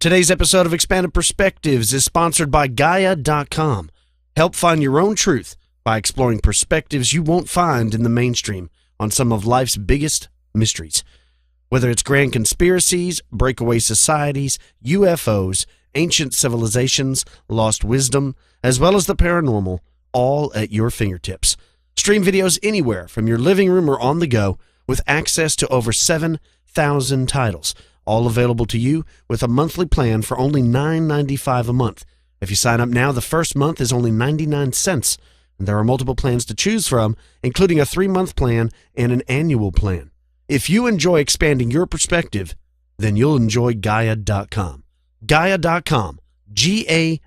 Today's episode of Expanded Perspectives is sponsored by GAIA.com. Help find your own truth by exploring perspectives you won't find in the mainstream on some of life's biggest mysteries. Whether it's grand conspiracies, breakaway societies, UFOs, ancient civilizations, lost wisdom, as well as the paranormal, all at your fingertips. Stream videos anywhere from your living room or on the go with access to over 7,000 titles. All available to you with a monthly plan for only $9.95 a month. If you sign up now, the first month is only 99 cents. And there are multiple plans to choose from, including a 3-month plan and an annual plan. If you enjoy expanding your perspective, then you'll enjoy GAIA.com. GAIA.com. GAIA.com.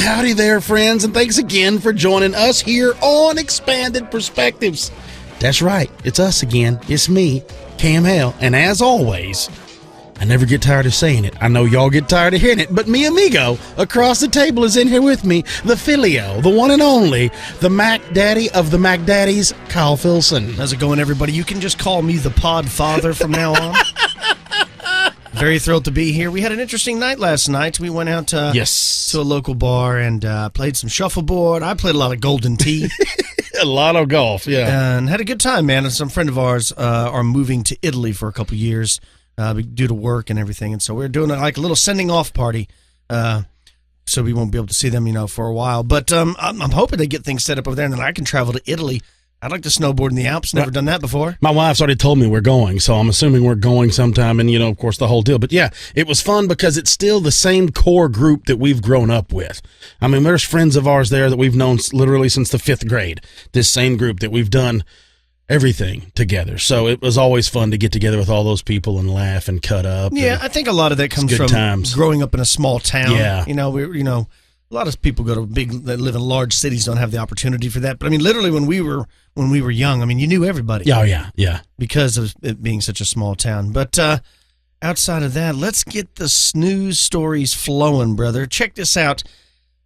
Howdy there, friends, and thanks again for joining us here on Expanded Perspectives. That's right, it's us again. It's me, Cam Hale, and as always, I never get tired of saying it. I know y'all get tired of hearing it, but mi amigo across the table is in here with me, the Filio, the one and only, the Mac Daddy of the Mac Daddies, Kyle Filson. How's it going, everybody? You can just call me the Pod Father from now on. Very thrilled to be here. We had an interesting night last night. We went out to a local bar and played some shuffleboard. I played a lot of golden tee. A lot of golf, yeah. And had a good time, man. And some friend of ours are moving to Italy for a couple of years due to work and everything. And so we're doing like a little sending off party. So we won't be able to see them, for a while. But I'm hoping to get things set up over there and then I can travel to Italy. I'd like to snowboard in the Alps. Never done that before. My wife's already told me we're going, so I'm assuming we're going sometime, and, of course, the whole deal. But, yeah, it was fun because it's still the same core group that we've grown up with. I mean, there's friends of ours there that we've known literally since the 5th grade, this same group that we've done everything together. So it was always fun to get together with all those people and laugh and cut up. Yeah, I think a lot of that comes from growing up in a small town. Yeah. A lot of people that live in large cities don't have the opportunity for that. But I mean, literally when we were young, I mean, you knew everybody. Oh, yeah. Because of it being such a small town. But outside of that, let's get the snooze stories flowing, brother. Check this out.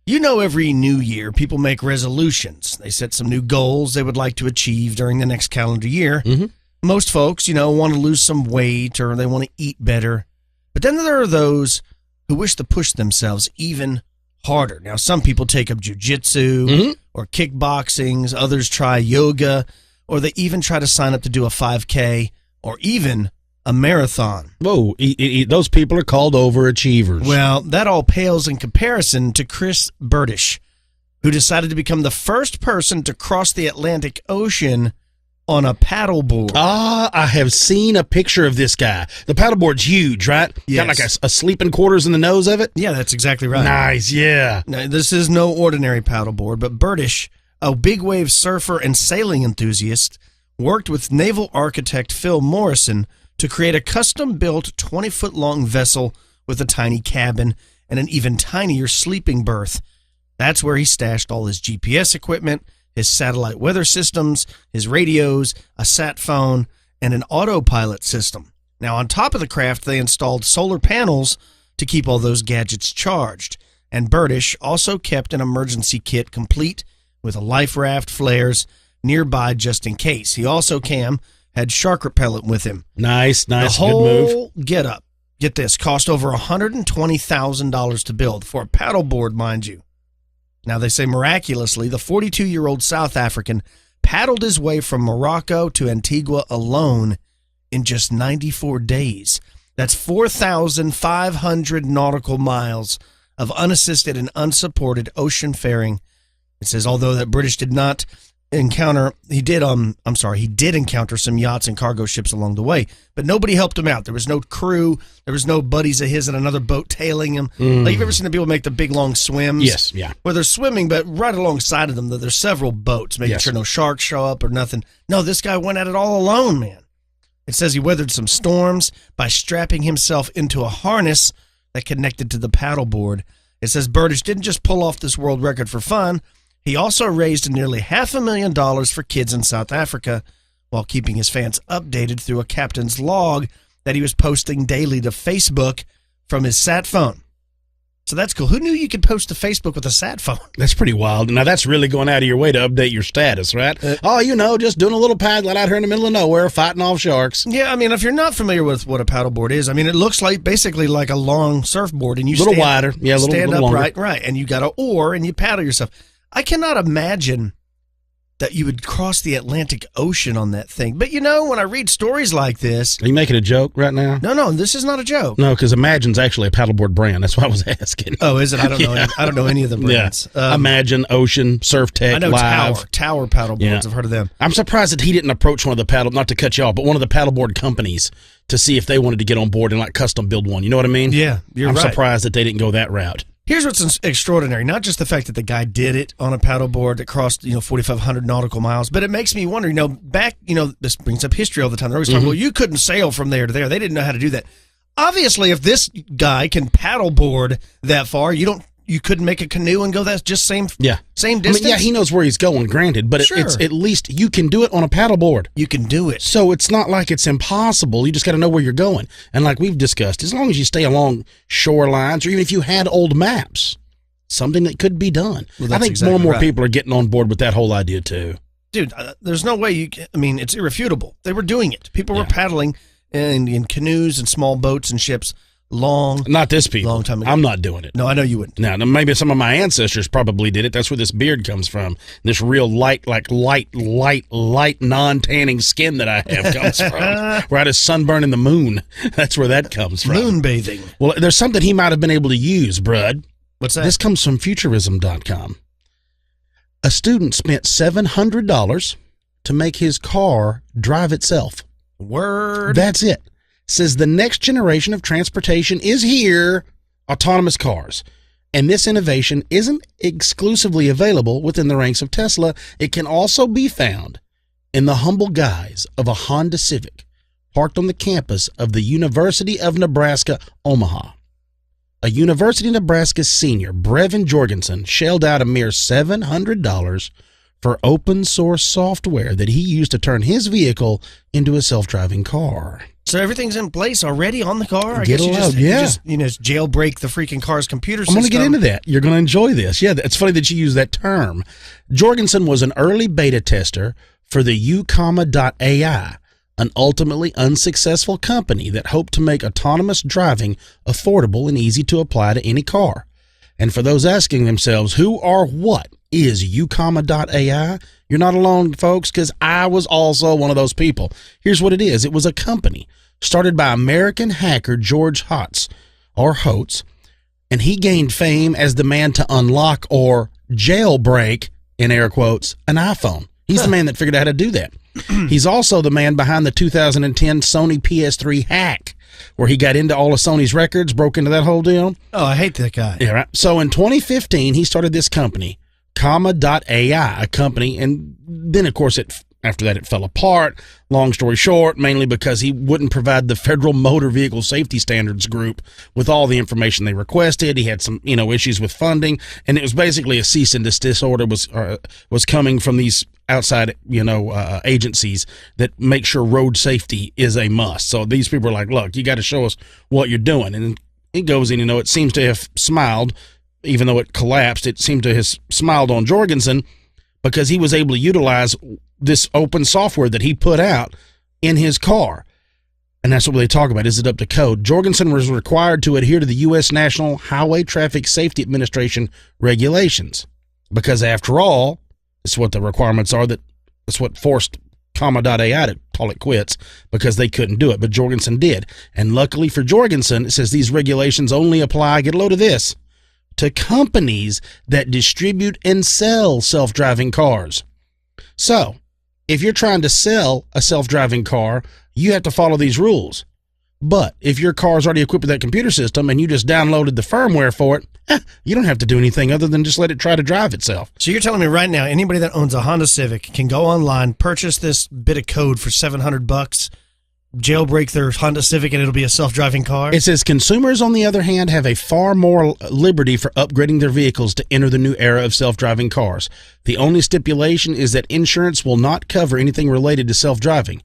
Every new year, people make resolutions. They set some new goals they would like to achieve during the next calendar year. Mm-hmm. Most folks, want to lose some weight or they want to eat better. But then there are those who wish to push themselves even harder. Now, some people take up jujitsu or kickboxing. Others try yoga, or they even try to sign up to do a 5K or even a marathon. Whoa, those people are called overachievers. Well, that all pales in comparison to Chris Burdish, who decided to become the first person to cross the Atlantic Ocean on a paddleboard. I have seen a picture of this guy. The paddleboard's huge, right? Yes. Got like a sleeping quarters in the nose of it? Yeah, that's exactly right. Nice, yeah. Now, this is no ordinary paddleboard, but Burdish, a big wave surfer and sailing enthusiast, worked with naval architect Phil Morrison to create a custom-built 20-foot-long vessel with a tiny cabin and an even tinier sleeping berth. That's where he stashed all his GPS equipment, his satellite weather systems, his radios, a sat phone, and an autopilot system. Now, on top of the craft, they installed solar panels to keep all those gadgets charged. And Burdish also kept an emergency kit complete with a life raft, flares nearby just in case. He also, Cam, had shark repellent with him. Nice, The good whole move. get-up, get this, cost over $120,000 to build for a paddleboard, mind you. Now, they say miraculously, the 42-year-old South African paddled his way from Morocco to Antigua alone in just 94 days. That's 4,500 nautical miles of unassisted and unsupported ocean faring. It says, although that British did not encounter, he did encounter some yachts and cargo ships along the way, but nobody helped him out. There was no crew. There was no buddies of his in another boat tailing him. Like, you've ever seen the people make the big long swims? Yes, yeah. Where they're swimming, but right alongside of them, there's several boats, making sure no sharks show up or nothing. No, this guy went at it all alone, man. It says he weathered some storms by strapping himself into a harness that connected to the paddleboard. It says Burdish didn't just pull off this world record for fun. He also raised nearly $500,000 for kids in South Africa while keeping his fans updated through a captain's log that he was posting daily to Facebook from his sat phone. So that's cool. Who knew you could post to Facebook with a sat phone? That's pretty wild. Now, that's really going out of your way to update your status, right? Just doing a little paddling out here in the middle of nowhere, fighting off sharks. Yeah, I mean, if you're not familiar with what a paddleboard is, I mean, it looks like basically like a long surfboard, and you stand wider, stand little upright, longer. right, and you got an oar, and you paddle yourself. I cannot imagine that you would cross the Atlantic Ocean on that thing. But, when I read stories like this... Are you making a joke right now? No, this is not a joke. No, because Imagine's actually a paddleboard brand. That's why I was asking. Oh, is it? I don't know. I don't know any of the brands. Yeah. Imagine, Ocean, Surf Tech, I know Live. Tower paddleboards. Yeah. I've heard of them. I'm surprised that he didn't approach one of the not to cut you off, but one of the paddleboard companies to see if they wanted to get on board and custom build one. You know what I mean? Yeah, I'm surprised that they didn't go that route. Here's what's extraordinary, not just the fact that the guy did it on a paddleboard that crossed, 4,500 nautical miles, but it makes me wonder, this brings up history all the time. They're always talking, well, you couldn't sail from there to there. They didn't know how to do that. Obviously, if this guy can paddleboard that far, you couldn't make a canoe and go that just same distance? He knows where he's going, granted, but it's at least you can do it on a paddleboard. You can do it. So it's not like it's impossible. You just got to know where you're going. And like we've discussed, as long as you stay along shorelines, or even if you had old maps, something that could be done. Well, I think more and more people are getting on board with that whole idea too. Dude, there's no way it's irrefutable. They were doing it. People were paddling in canoes and small boats and ships. Not this people. Long time ago. I'm not doing it. No, I know you wouldn't. Now, maybe some of my ancestors probably did it. That's where this beard comes from. This real light, non-tanning skin that I have comes from. Right as sunburn in the moon. That's where that comes from. Moonbathing. Well, there's something he might have been able to use, Brud. What's that? This comes from Futurism.com. A student spent $700 to make his car drive itself. Word. That's it. Says the next generation of transportation is here, autonomous cars. And this innovation isn't exclusively available within the ranks of Tesla. It can also be found in the humble guise of a Honda Civic parked on the campus of the University of Nebraska, Omaha. A University of Nebraska senior, Brevin Jorgensen, shelled out a mere $700 for open source software that he used to turn his vehicle into a self-driving car. So everything's in place already on the car? I Get guess you allowed, just jailbreak the freaking car's computer system. I'm going to get into that. You're going to enjoy this. Yeah, it's funny that you use that term. Jorgensen was an early beta tester for the uComma.ai, an ultimately unsuccessful company that hoped to make autonomous driving affordable and easy to apply to any car. And for those asking themselves, who or what is uComma.ai? You're not alone, folks, because I was also one of those people. Here's what it is. It was a company started by American hacker George Hotz, and he gained fame as the man to unlock or jailbreak, in air quotes, an iPhone. He's the man that figured out how to do that. He's also the man behind the 2010 Sony PS3 hack, where he got into all of Sony's records, broke into that whole deal. Oh, I hate that guy. Yeah, right. So in 2015, he started this company, Comma.ai, a company, and then, of course, after that, it fell apart. Long story short, mainly because he wouldn't provide the Federal Motor Vehicle Safety Standards Group with all the information they requested. He had some, issues with funding, and it was basically a cease and desist order was coming from these outside, agencies that make sure road safety is a must. So these people are like, look, you got to show us what you're doing. And It goes in, it seems to have smiled, even though it collapsed, it seemed to have smiled on Jorgensen because he was able to utilize this open software that he put out in his car. And that's what they talk about. Is it up to code? Jorgensen was required to adhere to the U.S. National Highway Traffic Safety Administration regulations because, after all, it's what the requirements are. That's what forced AI to call it quits because they couldn't do it, but Jorgensen did. And luckily for Jorgensen, it says these regulations only apply, get a load of this, to companies that distribute and sell self-driving cars. So, if you're trying to sell a self-driving car, you have to follow these rules. But if your car is already equipped with that computer system and you just downloaded the firmware for it, you don't have to do anything other than just let it try to drive itself. So you're telling me right now, anybody that owns a Honda Civic can go online, purchase this bit of code for $700, jailbreak their Honda Civic, and it'll be a self-driving car? It says consumers, on the other hand, have a far more liberty for upgrading their vehicles to enter the new era of self-driving cars. The only stipulation is that insurance will not cover anything related to self-driving,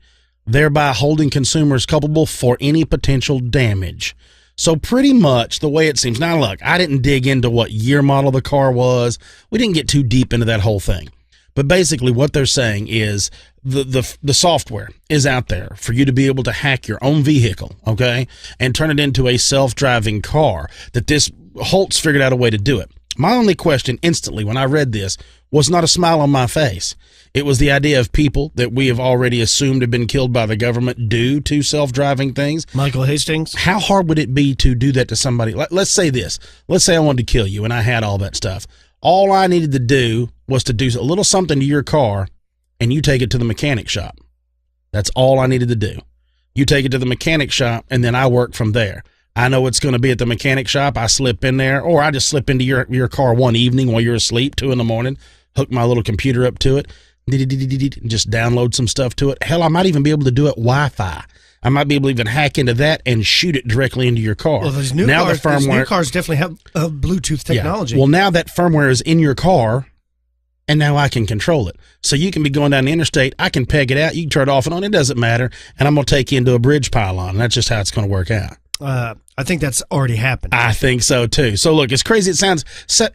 thereby holding consumers culpable for any potential damage. So pretty much the way it seems. Now, look, I didn't dig into what year model the car was. We didn't get too deep into that whole thing. But basically what they're saying is the software is out there for you to be able to hack your own vehicle, okay, and turn it into a self-driving car, that this Holtz figured out a way to do it. My only question instantly when I read this was not a smile on my face. It was the idea of people that we have already assumed have been killed by the government due to self-driving things. Michael Hastings? How hard would it be to do that to somebody? Let's say this. Let's say I wanted to kill you and I had all that stuff. All I needed to do was to do a little something to your car and you take it to the mechanic shop. That's all I needed to do. You take it to the mechanic shop and then I work from there. I know it's going to be at the mechanic shop. I slip in there, or I just slip into your car one evening while you're asleep, 2 a.m, hook my little computer up to it, and just download some stuff to it. Hell, I might even be able to do it Wi-Fi. I might be able to even hack into that and shoot it directly into your car. Well, these new cars definitely have Bluetooth technology. Yeah. Well, now that firmware is in your car, and now I can control it. So you can be going down the interstate. I can peg it out. You can turn it off and on. It doesn't matter. And I'm going to take you into a bridge pylon. And that's just how it's going to work out. I think that's already happened. I think so, too. So, look, as crazy it sounds,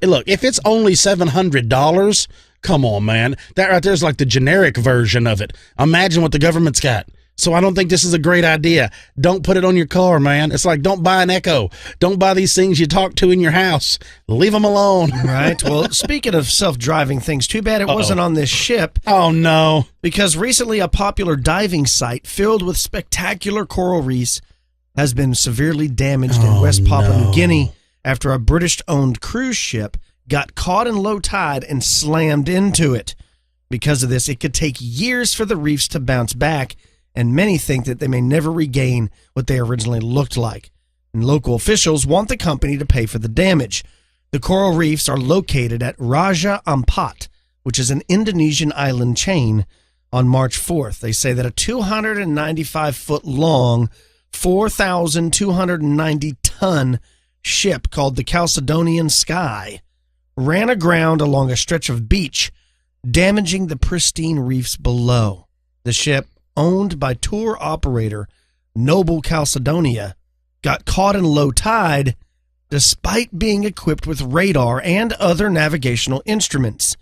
look, if it's only $700, come on, man. That right there's like the generic version of it. Imagine what the government's got. So I don't think this is a great idea. Don't put it on your car, man. It's like, don't buy an Echo. Don't buy these things you talk to in your house. Leave them alone. Right. Well, speaking of self-driving things, too bad it wasn't on this ship. Oh, no. Because recently a popular diving site filled with spectacular coral reefs has been severely damaged in West Papua New Guinea after a British-owned cruise ship got caught in low tide and slammed into it. Because of this, it could take years for the reefs to bounce back, and many think that they may never regain what they originally looked like. And local officials want the company to pay for the damage. The coral reefs are located at Raja Ampat, which is an Indonesian island chain, on March 4th. They say that a 295-foot-long, 4,290-ton ship called the Chalcedonian Sky ran aground along a stretch of beach, damaging the pristine reefs below. The ship, owned by tour operator Noble Chalcedonia, got caught in low tide despite being equipped with radar and other navigational instruments.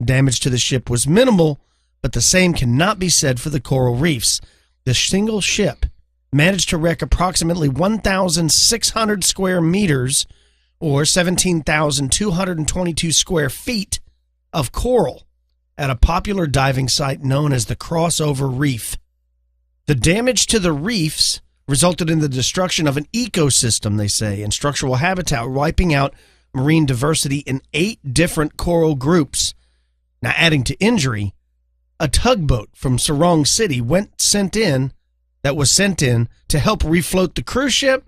Damage to the ship was minimal, but the same cannot be said for the coral reefs. The single ship managed to wreck approximately 1,600 square meters, or 17,222 square feet, of coral at a popular diving site known as the Crossover Reef. The damage to the reefs resulted in the destruction of an ecosystem, they say, and structural habitat, wiping out marine diversity in 8 different coral groups. Now, adding to injury, a tugboat from Sarong City was sent in to help refloat the cruise ship.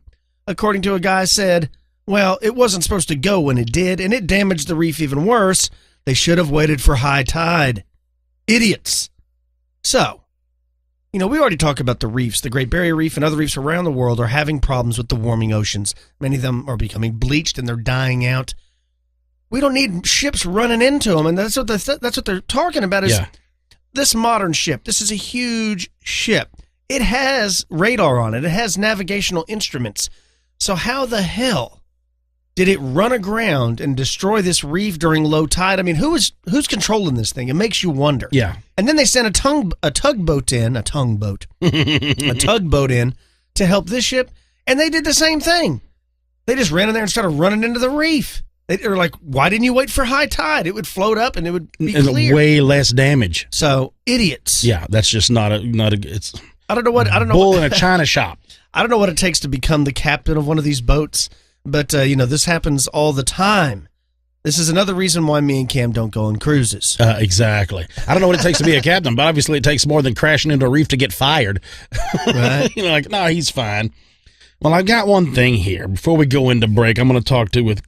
According to a guy said, well, it wasn't supposed to go when it did, and it damaged the reef even worse. They should have waited for high tide. Idiots. So, we already talked about the reefs. The Great Barrier Reef and other reefs around the world are having problems with the warming oceans. Many of them are becoming bleached and they're dying out. We don't need ships running into them, and that's what they're talking about is this modern ship. This is a huge ship. It has radar on it. It has navigational instruments. So how the hell did it run aground and destroy this reef during low tide? I mean, who's controlling this thing? It makes you wonder. Yeah. And then they sent a tugboat in to help this ship, and they did the same thing. They just ran in there and started running into the reef. They were like, why didn't you wait for high tide? It would float up and it would be clear. Way less damage. So, idiots. Yeah, that's just not a it's I don't know bull in a china shop. I don't know what it takes to become the captain of one of these boats, but this happens all the time. This is another reason why me and Cam don't go on cruises. Exactly. I don't know what it takes to be a captain, but obviously it takes more than crashing into a reef to get fired. Right? No, he's fine. Well, I got one thing here. Before we go into break, I'm going to talk with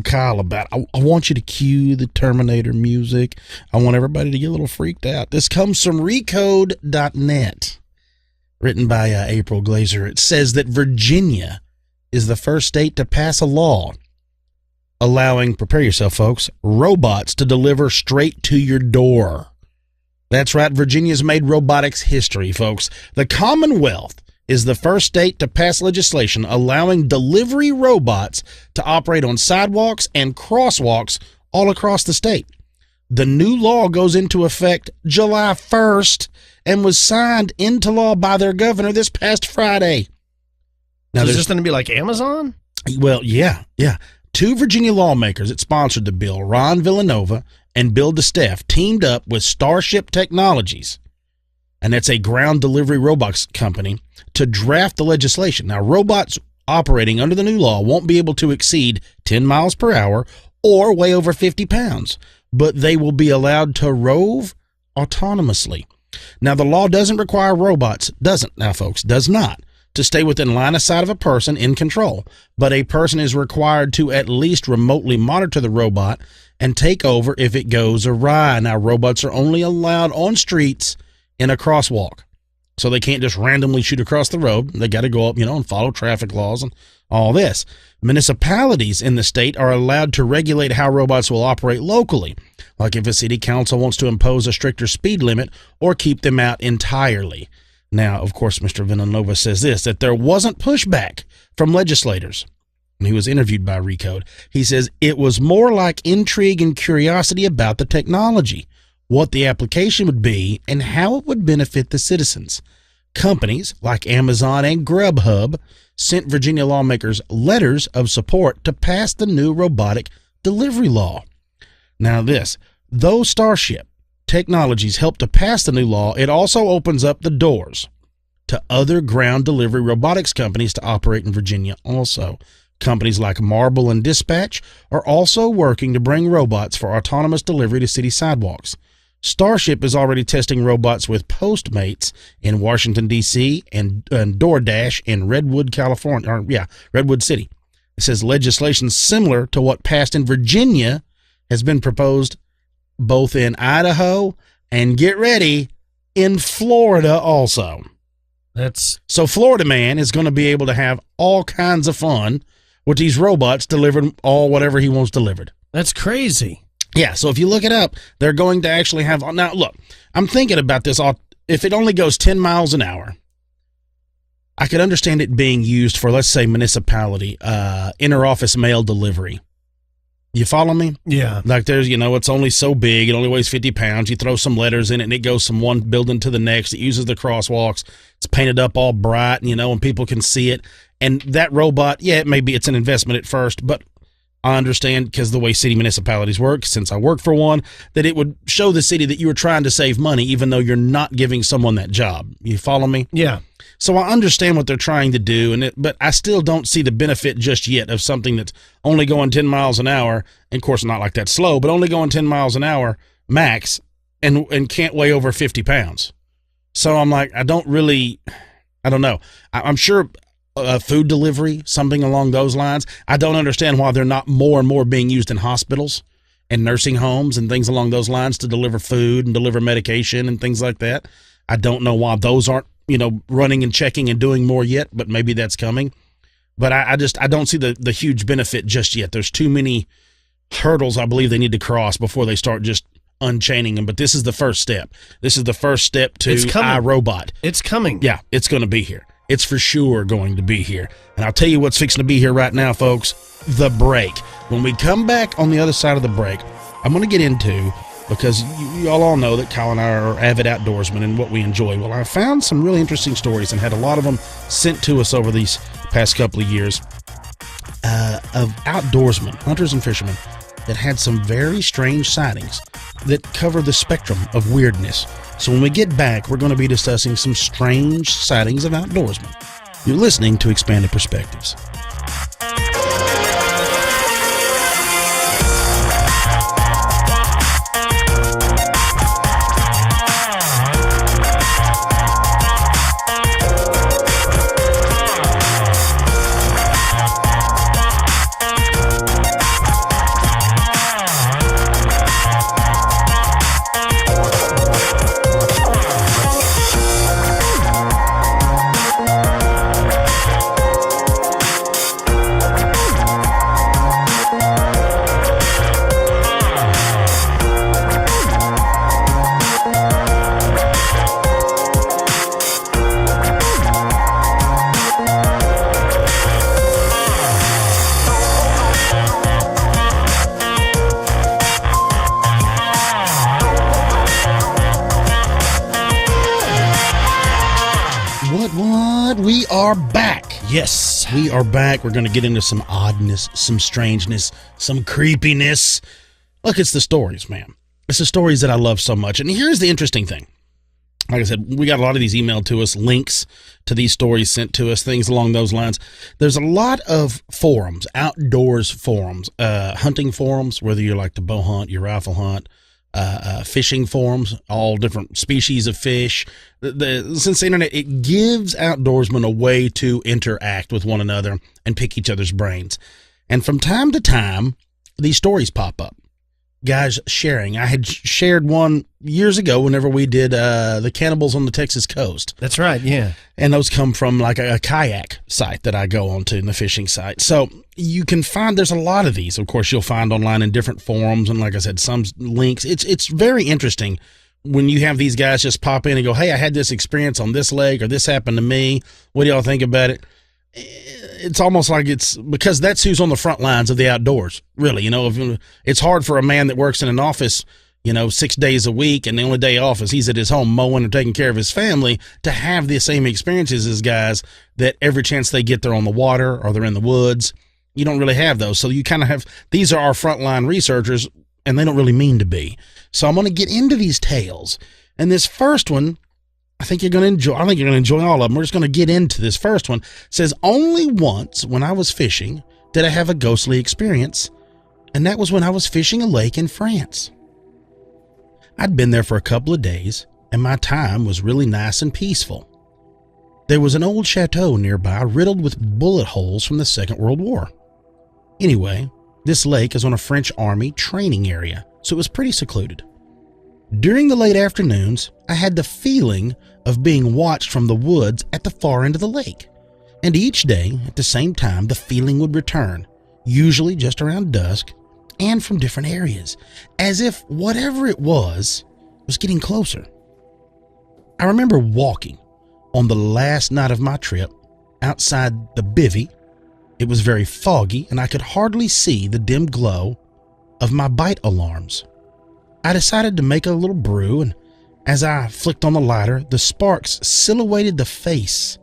Kyle about. I want you to cue the Terminator music. I want everybody to get a little freaked out. This comes from Recode.net, written by April Glazer. It says that Virginia is the first state to pass a law allowing, prepare yourself, folks, robots to deliver straight to your door. That's right. Virginia's made robotics history, folks. The Commonwealth is the first state to pass legislation allowing delivery robots to operate on sidewalks and crosswalks all across the state. The new law goes into effect July 1st and was signed into law by their governor this past Friday. Now, is this going to be like Amazon? Well, yeah. 2 Virginia lawmakers that sponsored the bill, Ron Villanova and Bill DeSteff, teamed up with Starship Technologies, and that's a ground delivery robots company, to draft the legislation. Now, robots operating under the new law won't be able to exceed 10 miles per hour or weigh over 50 pounds, but they will be allowed to rove autonomously. Now, the law does not, to stay within line of sight of a person in control, but a person is required to at least remotely monitor the robot and take over if it goes awry. Now, robots are only allowed on streets in a crosswalk, so they can't just randomly shoot across the road. They got to go up, and follow traffic laws and all this. Municipalities in the state are allowed to regulate how robots will operate locally, like if a city council wants to impose a stricter speed limit or keep them out entirely. Now, of course, Mr. Villanova says that there wasn't pushback from legislators. When he was interviewed by Recode, he says it was more like intrigue and curiosity about the technology, what the application would be, and how it would benefit the citizens. Companies like Amazon and Grubhub sent Virginia lawmakers letters of support to pass the new robotic delivery law. Now though Starship Technologies helped to pass the new law, it also opens up the doors to other ground delivery robotics companies to operate in Virginia also. Companies like Marble and Dispatch are also working to bring robots for autonomous delivery to city sidewalks. Starship is already testing robots with Postmates in Washington, D.C. and DoorDash in Redwood, Redwood City. It says legislation similar to what passed in Virginia has been proposed both in Idaho and, get ready, in Florida also. So Florida man is going to be able to have all kinds of fun with these robots delivering whatever he wants delivered. That's crazy. Yeah, so if you look it up, they're going to actually have... Now, look, I'm thinking about this. If it only goes 10 miles an hour, I could understand it being used for, let's say, municipality, inter-office mail delivery. You follow me? Yeah. Like there's, it's only so big. It only weighs 50 pounds. You throw some letters in it, and it goes from one building to the next. It uses the crosswalks. It's painted up all bright, and people can see it. And that robot, it's an investment at first, but I understand, because the way city municipalities work, since I work for one, that it would show the city that you were trying to save money, even though you're not giving someone that job. You follow me? Yeah. So I understand what they're trying to do, but I still don't see the benefit just yet of something that's only going 10 miles an hour, and of course not like that slow, but only going 10 miles an hour max, and can't weigh over 50 pounds. So I'm like, I don't know. I'm sure food delivery, something along those lines. I don't understand why they're not more and more being used in hospitals and nursing homes and things along those lines to deliver food and deliver medication and things like that. I don't know why those aren't, running and checking and doing more yet, but maybe that's coming. But I don't see the huge benefit just yet. There's too many hurdles I believe they need to cross before they start just unchaining them. But this is the first step. This is the first step to iRobot. It's coming. Yeah, it's going to be here. It's for sure going to be here. And I'll tell you what's fixing to be here right now, folks. The break. When we come back on the other side of the break, I'm going to get into, because you all know that Kyle and I are avid outdoorsmen and what we enjoy. Well, I found some really interesting stories and had a lot of them sent to us over these past couple of years of outdoorsmen, hunters and fishermen, that had some very strange sightings that cover the spectrum of weirdness. So when we get back, we're going to be discussing some strange sightings of outdoorsmen. You're listening to Expanded Perspectives. We are back. Yes. We are back. We're going to get into some oddness, some strangeness, some creepiness. Look, it's the stories, man. It's the stories that I love so much. And here's the interesting thing. Like I said, we got a lot of these emailed to us, links to these stories sent to us, things along those lines. There's a lot of forums, outdoors forums, hunting forums, whether you like to bow hunt, you rifle hunt, fishing forums, all different species of fish. Since the internet, it gives outdoorsmen a way to interact with one another and pick each other's brains. And from time to time, these stories pop up. Guys sharing. I had shared one years ago whenever we did the cannibals on the Texas coast. That's right, yeah. And those come from like a kayak site that I go on to, in the fishing site. So you can find, there's a lot of these, of course, you'll find online in different forums. And like I said, some links. It's very interesting when you have these guys just pop in and go, hey, I had this experience on this lake, or this happened to me. What do y'all think about it? It's almost like it's because that's who's on the front lines of the outdoors, really. You know, it's hard for a man that works in an office, 6 days a week, and the only day off is he's at his home mowing or taking care of his family, to have the same experiences as guys that every chance they get, they're on the water or they're in the woods. You don't really have those. So you kind of have, these are our frontline researchers, and they don't really mean to be. So I'm going to get into these tales. And this first one, I think you're going to enjoy. I think you're going to enjoy all of them. We're just going to get into this first one. It says, only once when I was fishing did I have a ghostly experience, and that was when I was fishing a lake in France. I'd been there for a couple of days, and my time was really nice and peaceful. There was an old chateau nearby riddled with bullet holes from the Second World War. Anyway, this lake is on a French army training area, so it was pretty secluded. During the late afternoons, I had the feeling of being watched from the woods at the far end of the lake. And each day, at the same time, the feeling would return, usually just around dusk, and from different areas, as if whatever it was getting closer. I remember walking on the last night of my trip outside the bivvy. It was very foggy, and I could hardly see the dim glow of my bite alarms. I decided to make a little brew, and as I flicked on the lighter, the sparks silhouetted the face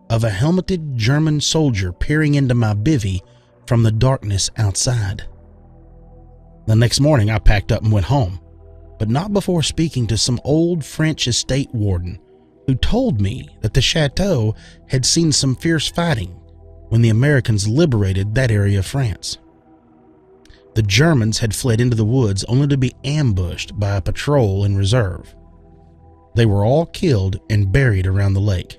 of a helmeted German soldier peering into my bivvy from the darkness outside. The next morning, I packed up and went home, but not before speaking to some old French estate warden who told me that the chateau had seen some fierce fighting when the Americans liberated that area of France. The Germans had fled into the woods only to be ambushed by a patrol in reserve. They were all killed and buried around the lake.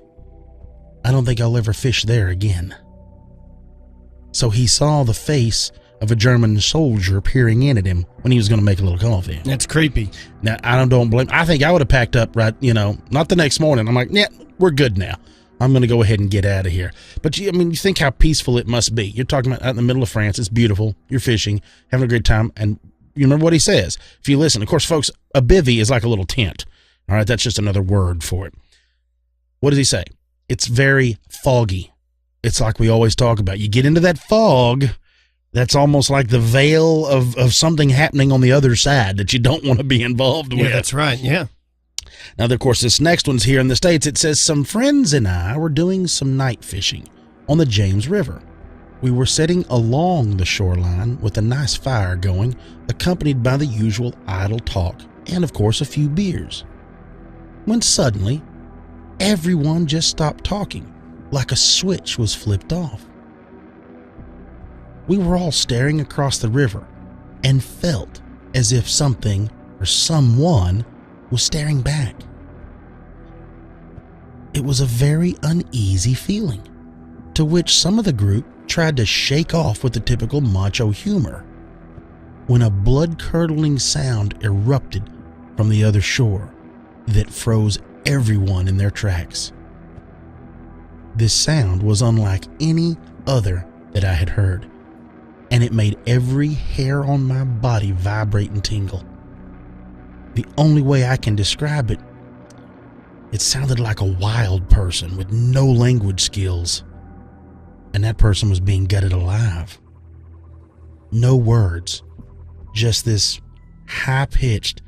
I don't think I'll ever fish there again. So he saw the face of a German soldier peering in at him when he was going to make a little coffee. That's creepy. Now, I don't blame. I think I would have packed up not the next morning. I'm like, yeah, we're good now. I'm going to go ahead and get out of here. But you think how peaceful it must be. You're talking about out in the middle of France. It's beautiful. You're fishing, having a great time. And you remember what he says. If you listen, of course, folks, a bivvy is like a little tent. All right. That's just another word for it. What does he say? it's very foggy. It's like we always talk about. You get into that fog, that's almost like the veil of something happening on the other side that you don't want to be involved with. Yeah, that's right. Yeah. Now, of course, this next one's here in the States. It says, some friends and I were doing some night fishing on the James River. We were sitting along the shoreline with a nice fire going, accompanied by the usual idle talk and, of course, a few beers. When suddenly, everyone just stopped talking, like a switch was flipped off. We were all staring across the river and felt as if something or someone was staring back. It was a very uneasy feeling, to which some of the group tried to shake off with the typical macho humor, when a blood-curdling sound erupted from the other shore that froze everyone in their tracks. This sound was unlike any other that I had heard, and it made every hair on my body vibrate and tingle. The only way I can describe it, it sounded like a wild person with no language skills, and that person was being gutted alive. No words, just this high-pitched,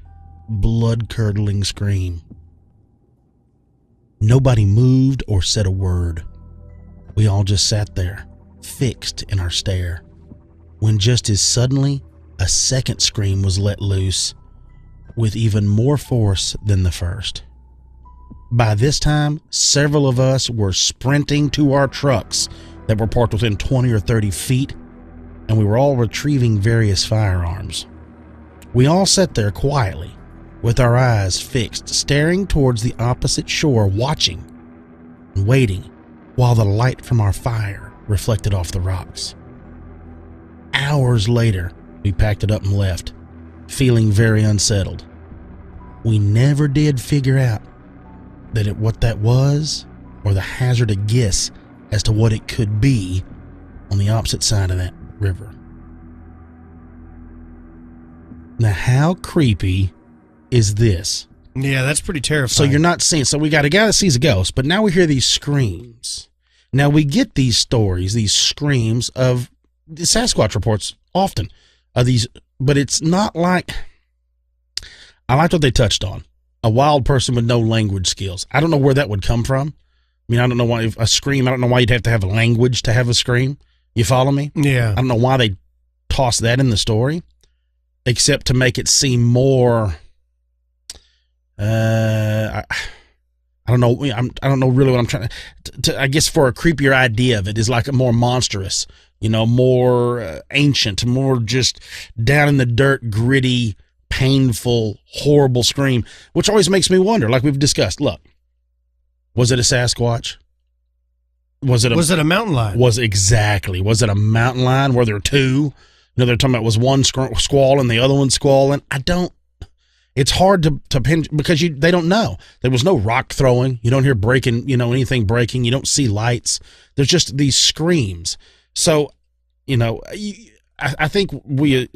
blood-curdling scream. Nobody moved or said a word. We all just sat there, fixed in our stare, when just as suddenly a second scream was let loose, with even more force than the first. By this time, several of us were sprinting to our trucks that were parked within 20 or 30 feet, and we were all retrieving various firearms. We all sat there quietly, with our eyes fixed, staring towards the opposite shore, watching and waiting while the light from our fire reflected off the rocks. Hours later, we packed it up and left, feeling very unsettled. We never did figure out what that was, or the hazard a guess as to what it could be on the opposite side of that river. Now, how creepy is this? Yeah, that's pretty terrifying. So you're not seeing, so we got a guy that sees a ghost, but now we hear these screams. Now we get these stories, these screams of the Sasquatch reports often, but it's not like, I liked what they touched on. A wild person with no language skills. I don't know where that would come from. I mean, I don't know why a scream, I don't know why you'd have to have a language to have a scream. You follow me? Yeah. I don't know why they toss that in the story, except to make it seem more, I don't know. I don't know really what I'm trying to, I guess for a creepier idea of it is like a more monstrous, more ancient, more just down in the dirt, gritty, painful, horrible scream, which always makes me wonder, like we've discussed. Look, was it a Sasquatch? Was it a mountain lion? Was it a mountain lion? Were there two? They're talking about was one squall and the other one squalling. It's hard to pin because they don't know. There was no rock throwing. You don't hear breaking, anything breaking. You don't see lights. There's just these screams. So, I think you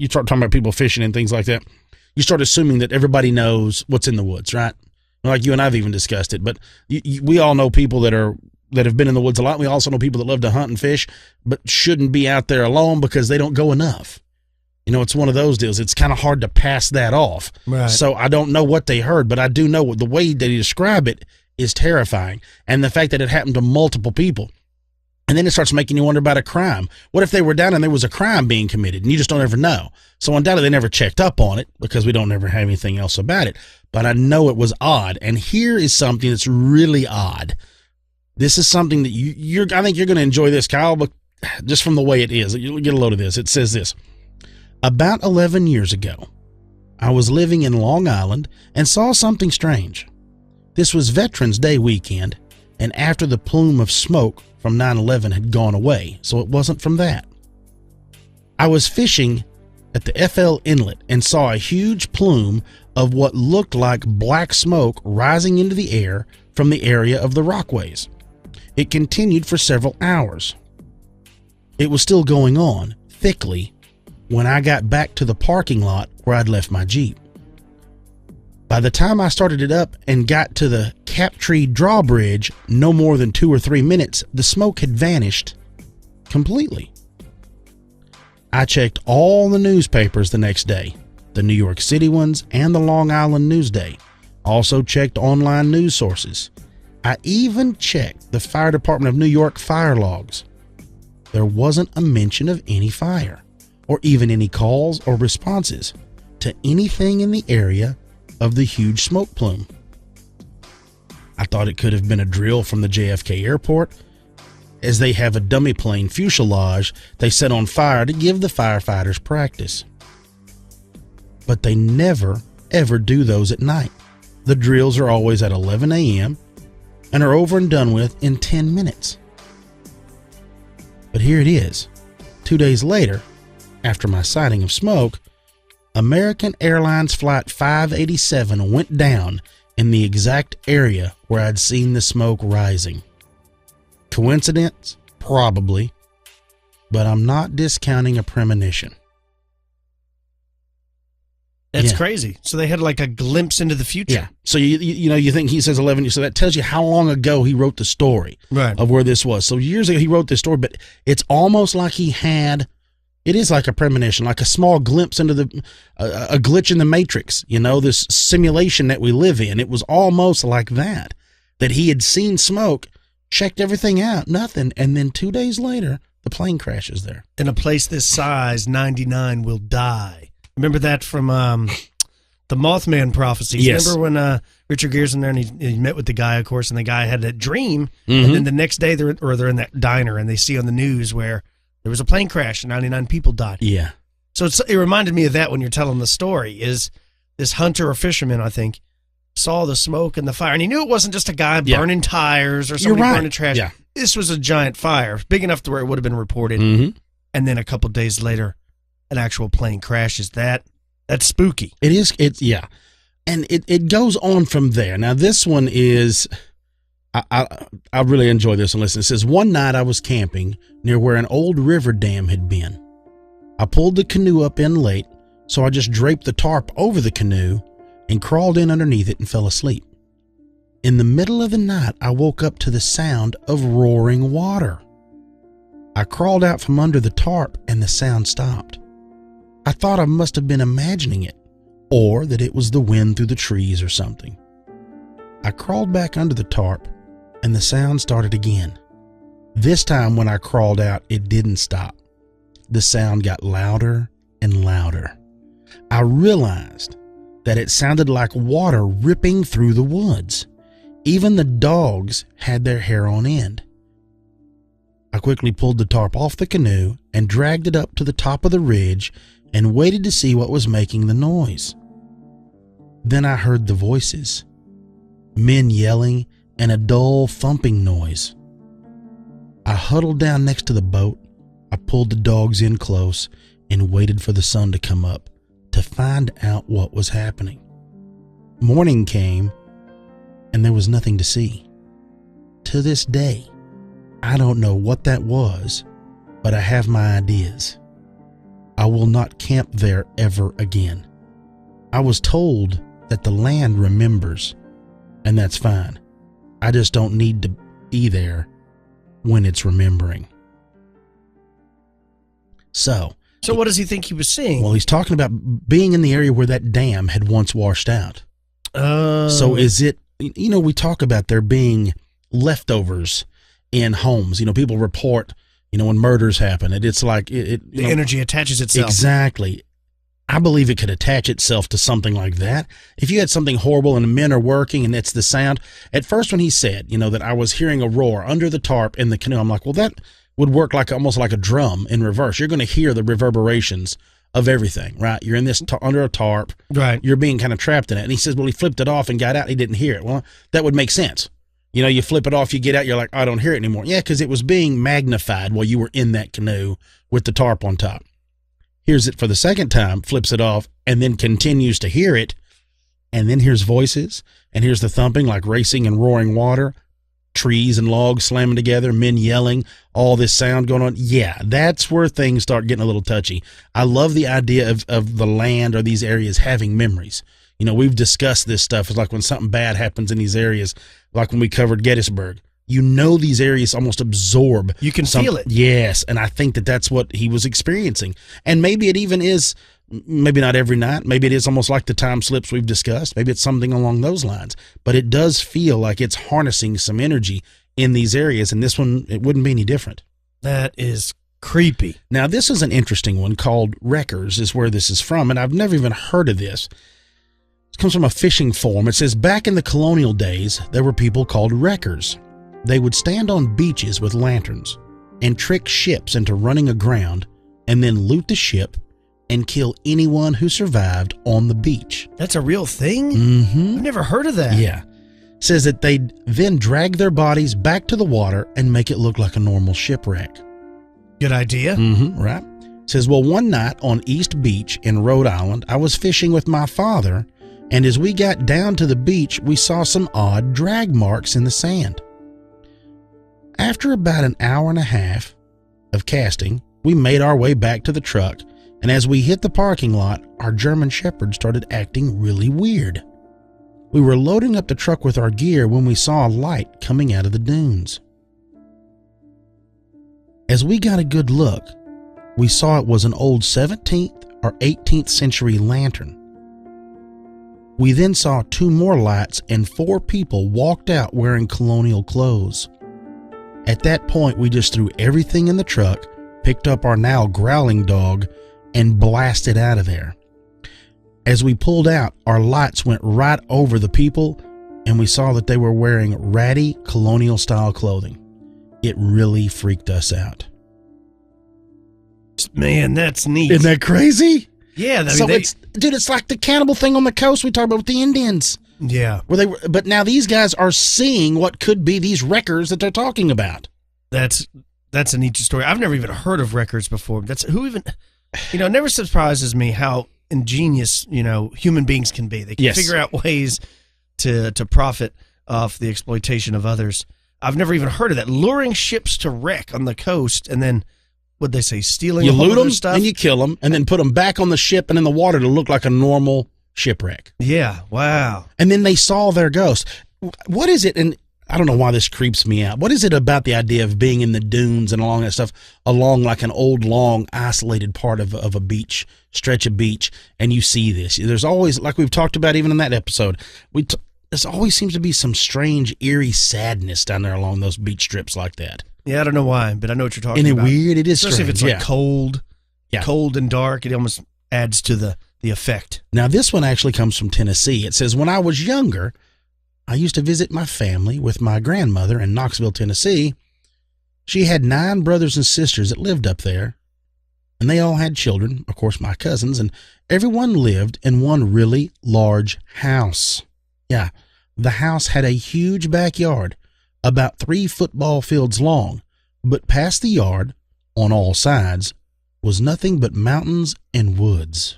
start talking about people fishing and things like that. You start assuming that everybody knows what's in the woods, right? Like you and I've even discussed it, but we all know people that have been in the woods a lot. We also know people that love to hunt and fish, but shouldn't be out there alone because they don't go enough. It's one of those deals. It's kind of hard to pass that off. Right. So I don't know what they heard, but I do know the way that you describe it is terrifying. And the fact that it happened to multiple people. And then it starts making you wonder about a crime. What if they were down and there was a crime being committed and you just don't ever know? So undoubtedly they never checked up on it because we don't ever have anything else about it. But I know it was odd. And here is something that's really odd. This is something that I think you're going to enjoy this, Kyle, but just from the way it is. You'll get a load of this. It says this. About 11 years ago, I was living in Long Island and saw something strange. This was Veterans Day weekend, and after the plume of smoke from 9/11 had gone away, so it wasn't from that. I was fishing at the FL Inlet and saw a huge plume of what looked like black smoke rising into the air from the area of the rockways. It continued for several hours. It was still going on, thickly, when I got back to the parking lot where I'd left my Jeep. By the time I started it up and got to the Captree drawbridge, no more than 2 or 3 minutes, the smoke had vanished completely. I checked all the newspapers the next day, the New York City ones and the Long Island Newsday. Also checked online news sources. I even checked the Fire Department of New York fire logs. There wasn't a mention of any fire, or even any calls or responses to anything in the area of the huge smoke plume. I thought it could have been a drill from the JFK airport, as they have a dummy plane fuselage they set on fire to give the firefighters practice. But they never, ever do those at night. The drills are always at 11 a.m. and are over and done with in 10 minutes. But here it is. 2 days later, after my sighting of smoke, American Airlines Flight 587 went down in the exact area where I'd seen the smoke rising. Coincidence? Probably. But I'm not discounting a premonition. That's Yeah. crazy. So they had like a glimpse into the future. Yeah. So you think he says 11 years, so that tells you how long ago he wrote the story Right. of where this was. So years ago he wrote this story, but it's almost like it is like a premonition, like a small glimpse into a glitch in the matrix, this simulation that we live in. It was almost like that he had seen smoke, checked everything out, nothing, and then 2 days later, the plane crashes there. In a place this size, 99 will die. Remember that from the Mothman prophecies? Yes. Remember when Richard Gere's in there and he met with the guy, of course, and the guy had that dream, Mm-hmm. and then the next day they're in that diner and they see on the news where there was a plane crash and 99 people died. Yeah. So it reminded me of that when you're telling the story, is this hunter or fisherman, I think, saw the smoke and the fire, and he knew it wasn't just a guy burning tires or somebody right. burning trash. Yeah. This was a giant fire, big enough to where it would have been reported. Mm-hmm. And then a couple days later, an actual plane crashes. That's spooky. It is. Yeah. And it goes on from there. Now, this one is, I really enjoy this one. Listen, it says, one night I was camping near where an old river dam had been. I pulled the canoe up in late, so I just draped the tarp over the canoe and crawled in underneath it and fell asleep. In the middle of the night, I woke up to the sound of roaring water. I crawled out from under the tarp and the sound stopped. I thought I must have been imagining it, or that it was the wind through the trees or something. I crawled back under the tarp and the sound started again. This time when I crawled out, it didn't stop. The sound got louder and louder. I realized that it sounded like water ripping through the woods. Even the dogs had their hair on end. I quickly pulled the tarp off the canoe and dragged it up to the top of the ridge and waited to see what was making the noise. Then I heard the voices, men yelling and a dull thumping noise. I huddled down next to the boat. I pulled the dogs in close and waited for the sun to come up to find out what was happening. Morning came and there was nothing to see. To this day, I don't know what that was, but I have my ideas. I will not camp there ever again. I was told that the land remembers, and that's fine. I just don't need to be there when it's remembering. So what does he think he was seeing? Well, he's talking about being in the area where that dam had once washed out. So is it, we talk about there being leftovers in homes. People report, when murders happen, it's like the energy attaches itself. Exactly. I believe it could attach itself to something like that. If you had something horrible and the men are working and it's the sound. At first when he said, that I was hearing a roar under the tarp in the canoe, I'm like, well, that would work like almost like a drum in reverse. You're going to hear the reverberations of everything, right? You're in this under a tarp. Right. You're being kind of trapped in it. And he says, well, he flipped it off and got out. He didn't hear it. Well, that would make sense. You flip it off, you get out, you're like, I don't hear it anymore. Yeah, because it was being magnified while you were in that canoe with the tarp on top. Hears it for the second time, flips it off, and then continues to hear it. And then hears voices, and hears the thumping like racing and roaring water, trees and logs slamming together, men yelling, all this sound going on. Yeah, that's where things start getting a little touchy. I love the idea of the land or these areas having memories. We've discussed this stuff. It's like when something bad happens in these areas, like when we covered Gettysburg. These areas almost absorb. You can feel it. Yes, and I think that's what he was experiencing. And maybe it even is, maybe not every night. Maybe it is almost like the time slips we've discussed. Maybe it's something along those lines. But it does feel like it's harnessing some energy in these areas, and this one, it wouldn't be any different. That is creepy. Now, this is an interesting one called Wreckers is where this is from, and I've never even heard of this. It comes from a fishing forum. It says, back in the colonial days, there were people called wreckers. They would stand on beaches with lanterns and trick ships into running aground and then loot the ship and kill anyone who survived on the beach. That's a real thing? Mm-hmm. I've never heard of that. Yeah. It says that they'd then drag their bodies back to the water and make it look like a normal shipwreck. Good idea. Mm-hmm, right. It says, well, one night on East Beach in Rhode Island, I was fishing with my father, and as we got down to the beach, we saw some odd drag marks in the sand. After about an hour and a half of casting, we made our way back to the truck, and as we hit the parking lot, our German Shepherd started acting really weird. We were loading up the truck with our gear when we saw a light coming out of the dunes. As we got a good look, we saw it was an old 17th or 18th century lantern. We then saw 2 more lights and 4 people walked out wearing colonial clothes. At that point, we just threw everything in the truck, picked up our now growling dog, and blasted out of there. As we pulled out, our lights went right over the people, and we saw that they were wearing ratty colonial-style clothing. It really freaked us out. Man, that's neat. Isn't that crazy? Yeah. It's like the cannibal thing on the coast we talked about with the Indians. Yeah. But now these guys are seeing what could be these wreckers that they're talking about. That's a neat story. I've never even heard of wreckers before. It never surprises me how ingenious, human beings can be. They can figure out ways to profit off the exploitation of others. I've never even heard of that. Luring ships to wreck on the coast and then, what'd they say, stealing you all loot of their them stuff? And you kill them and then put them back on the ship and in the water to look like a normal shipwreck. Yeah, wow. And then they saw their ghost. What is it? And I don't know why this creeps me out. What is it about the idea of being in the dunes and along that stuff, along like an old, long, isolated part of a beach, stretch of beach, and you see this? There's always, like we've talked about even in that episode, there always seems to be some strange, eerie sadness down there along those beach strips like that. Yeah, I don't know why, but I know what you're talking about. Isn't it weird? It is Especially strange. if it's like cold, Yeah. cold and dark. It almost adds to the effect. Now, this one actually comes from Tennessee. It says, when I was younger, I used to visit my family with my grandmother in Knoxville, Tennessee. She had 9 brothers and sisters that lived up there, and they all had children, of course, my cousins, and everyone lived in one really large house. Yeah, the house had a huge backyard, about 3 football fields long, but past the yard, on all sides, was nothing but mountains and woods.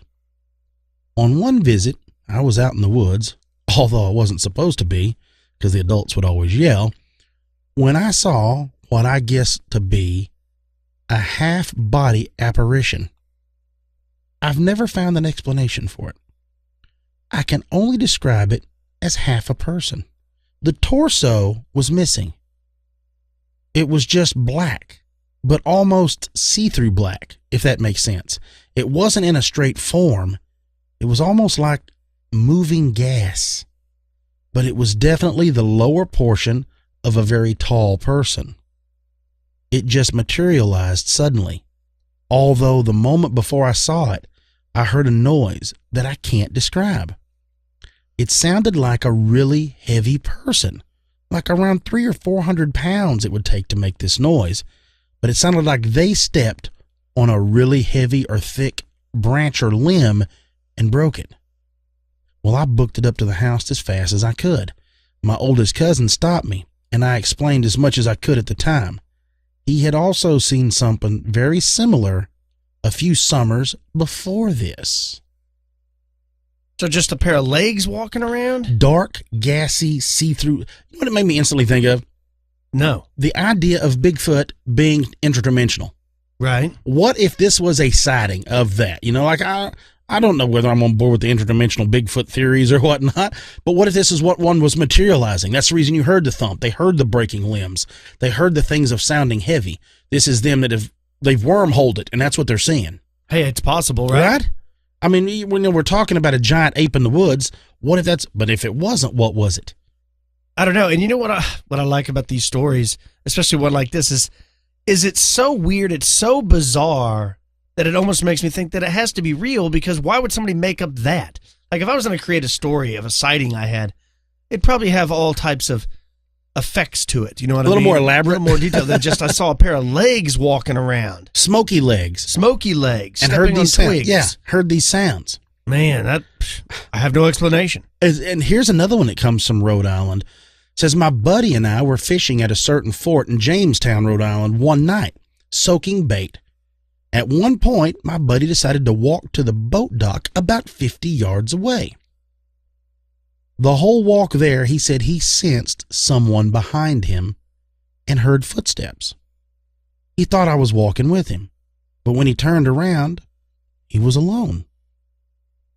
On one visit, I was out in the woods, although I wasn't supposed to be, because the adults would always yell, when I saw what I guessed to be a half-body apparition. I've never found an explanation for it. I can only describe it as half a person. The torso was missing. It was just black, but almost see-through black, if that makes sense. It wasn't in a straight form. It was almost like moving gas, but it was definitely the lower portion of a very tall person. It just materialized suddenly, although the moment before I saw it, I heard a noise that I can't describe. It sounded like a really heavy person, like around 300 or 400 pounds it would take to make this noise, but it sounded like they stepped on a really heavy or thick branch or limb and broke it. Well, I booked it up to the house as fast as I could. My oldest cousin stopped me, and I explained as much as I could at the time. He had also seen something very similar a few summers before this. So just a pair of legs walking around? Dark, gassy, see-through. You know what it made me instantly think of? No. The idea of Bigfoot being interdimensional. Right. What if this was a sighting of that? Like I I don't know whether I'm on board with the interdimensional Bigfoot theories or whatnot, but what if this is what one was materializing? That's the reason you heard the thump. They heard the breaking limbs. They heard the things of sounding heavy. This is them they've wormholed it, and that's what they're seeing. Hey, it's possible, right? I mean, when we're talking about a giant ape in the woods, but if it wasn't, what was it? I don't know. And you know what I like about these stories, especially one like this, is it's so weird, it's so bizarre that it almost makes me think that it has to be real, because why would somebody make up that? Like, if I was going to create a story of a sighting I had, it'd probably have all types of effects to it. You know what I mean? A little more elaborate. A little more detailed than just I saw a pair of legs walking around. Smoky legs. And heard these sounds. twigs. Yeah, heard these sounds. Man, I have no explanation. And here's another one that comes from Rhode Island. It says, my buddy and I were fishing at a certain fort in Jamestown, Rhode Island one night, soaking bait. At one point, my buddy decided to walk to the boat dock about 50 yards away. The whole walk there, he said he sensed someone behind him and heard footsteps. He thought I was walking with him, but when he turned around, he was alone.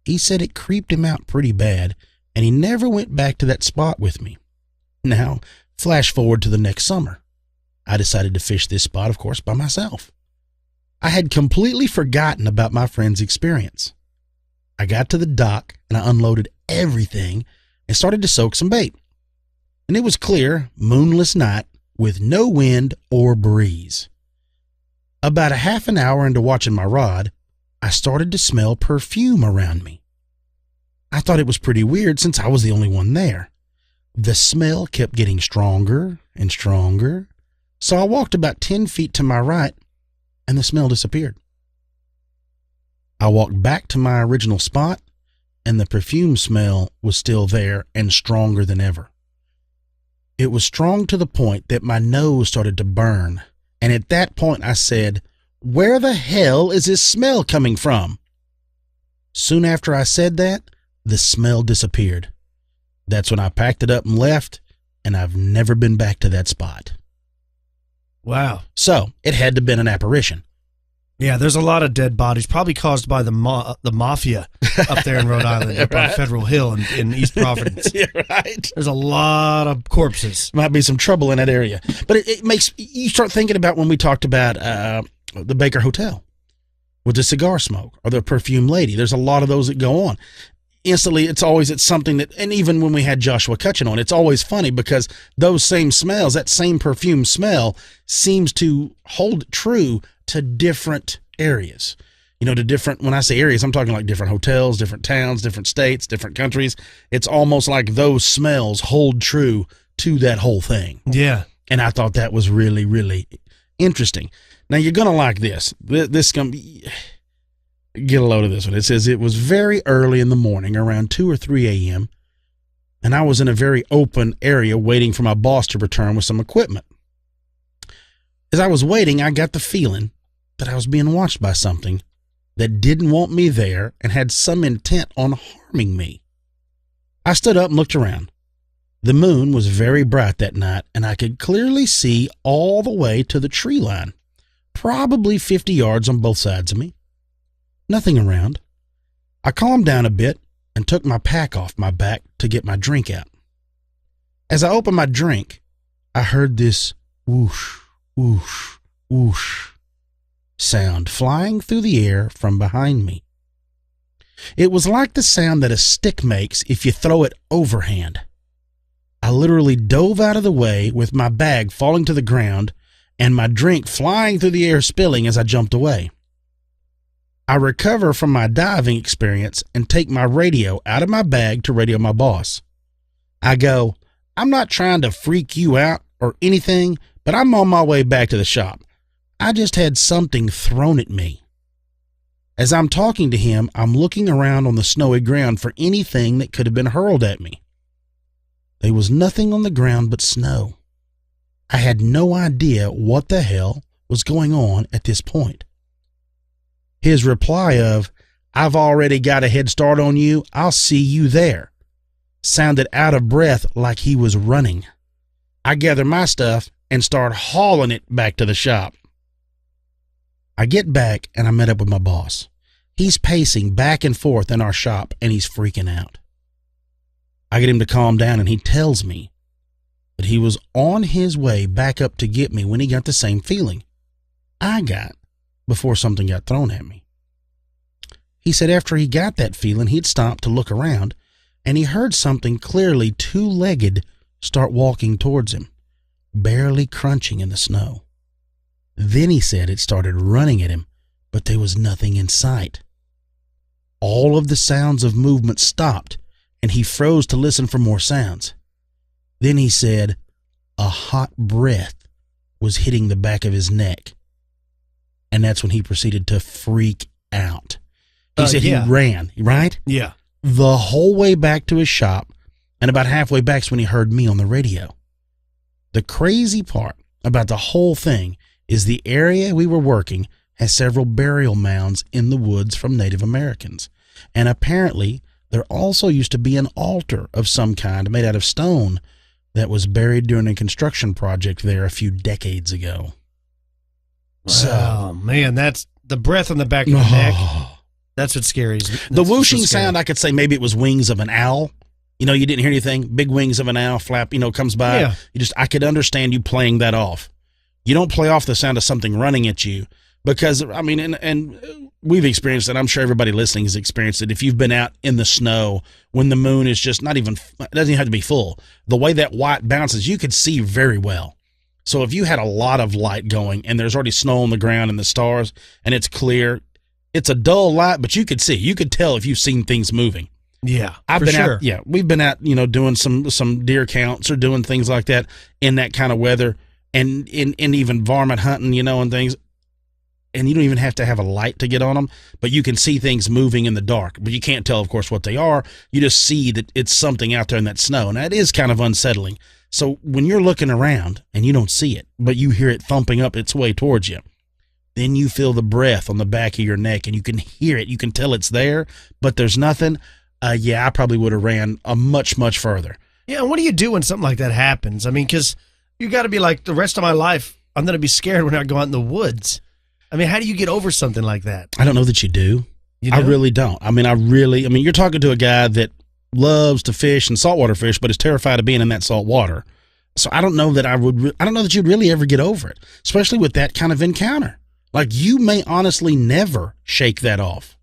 He said it creeped him out pretty bad, and he never went back to that spot with me. Now, flash forward to the next summer. I decided to fish this spot, of course, by myself. I had completely forgotten about my friend's experience. I got to the dock and I unloaded everything and started to soak some bait. And it was clear, moonless night with no wind or breeze. About a half an hour into watching my rod, I started to smell perfume around me. I thought it was pretty weird since I was the only one there. The smell kept getting stronger and stronger, so I walked about 10 feet to my right and the smell disappeared. I walked back to my original spot, and the perfume smell was still there and stronger than ever. It was strong to the point that my nose started to burn, and at that point I said, "Where the hell is this smell coming from?" Soon after I said that, the smell disappeared. That's when I packed it up and left, and I've never been back to that spot. Wow. So, it had to have been an apparition. Yeah, there's a lot of dead bodies, probably caused by the mafia up there in Rhode Island, up on Federal Hill in East Providence. Yeah, right. There's a lot of corpses. Might be some trouble in that area. But it makes you start thinking about when we talked about the Baker Hotel with the cigar smoke or the perfume lady. There's a lot of those that go on. Instantly, it's something that, and even when we had Joshua Cutchin on, it's always funny because those same smells, that same perfume smell seems to hold true to different areas. You know, when I say areas, I'm talking like different hotels, different towns, different states, different countries. It's almost like those smells hold true to that whole thing. Yeah. And I thought that was really, really interesting. Now, you're going to like this. This going to be... Get a load of this one. It says it was very early in the morning, around 2 or 3 a.m., and I was in a very open area waiting for my boss to return with some equipment. As I was waiting, I got the feeling that I was being watched by something that didn't want me there and had some intent on harming me. I stood up and looked around. The moon was very bright that night, and I could clearly see all the way to the tree line, probably 50 yards on both sides of me. Nothing around. I calmed down a bit and took my pack off my back to get my drink out. As I opened my drink, I heard this whoosh, whoosh, whoosh sound flying through the air from behind me. It was like the sound that a stick makes if you throw it overhand. I literally dove out of the way with my bag falling to the ground and my drink flying through the air spilling as I jumped away. I recover from my diving experience and take my radio out of my bag to radio my boss. I go, "I'm not trying to freak you out or anything, but I'm on my way back to the shop. I just had something thrown at me." As I'm talking to him, I'm looking around on the snowy ground for anything that could have been hurled at me. There was nothing on the ground but snow. I had no idea what the hell was going on at this point. His reply of, "I've already got a head start on you, I'll see you there," sounded out of breath like he was running. I gather my stuff and start hauling it back to the shop. I get back and I met up with my boss. He's pacing back and forth in our shop, and he's freaking out. I get him to calm down, and he tells me that he was on his way back up to get me when he got the same feeling I got before something got thrown at me. He said after he got that feeling, he'd stopped to look around, and he heard something clearly two-legged start walking towards him, barely crunching in the snow. Then he said it started running at him, but there was nothing in sight. All of the sounds of movement stopped, and he froze to listen for more sounds. Then he said a hot breath was hitting the back of his neck, and that's when he proceeded to freak out. He said he ran, right? Yeah. The whole way back to his shop, and about halfway back's when he heard me on the radio. The crazy part about the whole thing is the area we were working has several burial mounds in the woods from Native Americans. And apparently, there also used to be an altar of some kind made out of stone that was buried during a construction project there a few decades ago. Oh, man, that's the breath on the back of the neck. That's what's scary. The whooshing sound, I could say maybe it was wings of an owl. You know, you didn't hear anything. Big wings of an owl flap, comes by. Yeah. I could understand you playing that off. You don't play off the sound of something running at you because, and we've experienced it. I'm sure everybody listening has experienced it. If you've been out in the snow when the moon is just it doesn't even have to be full. The way that white bounces, you could see very well. So if you had a lot of light going and there's already snow on the ground and the stars and it's clear, it's a dull light, but you could see. You could tell if you've seen things moving. Yeah, I've been out. Yeah, we've been out, doing some deer counts or doing things like that in that kind of weather, and in even varmint hunting, and things. And you don't even have to have a light to get on them, but you can see things moving in the dark. But you can't tell, of course, what they are. You just see that it's something out there in that snow, and that is kind of unsettling. So when you're looking around and you don't see it, but you hear it thumping up its way towards you, then you feel the breath on the back of your neck, and you can hear it. You can tell it's there, but there's nothing. I probably would have ran much, much further. Yeah, and what do you do when something like that happens? I mean, because you got to be like, the rest of my life, I'm going to be scared when I go out in the woods. I mean, how do you get over something like that? I don't know that you do. I really don't. You're talking to a guy that loves to fish and saltwater fish, but is terrified of being in that salt water. So I don't know that I don't know that you'd really ever get over it, especially with that kind of encounter. Like, you may honestly never shake that off.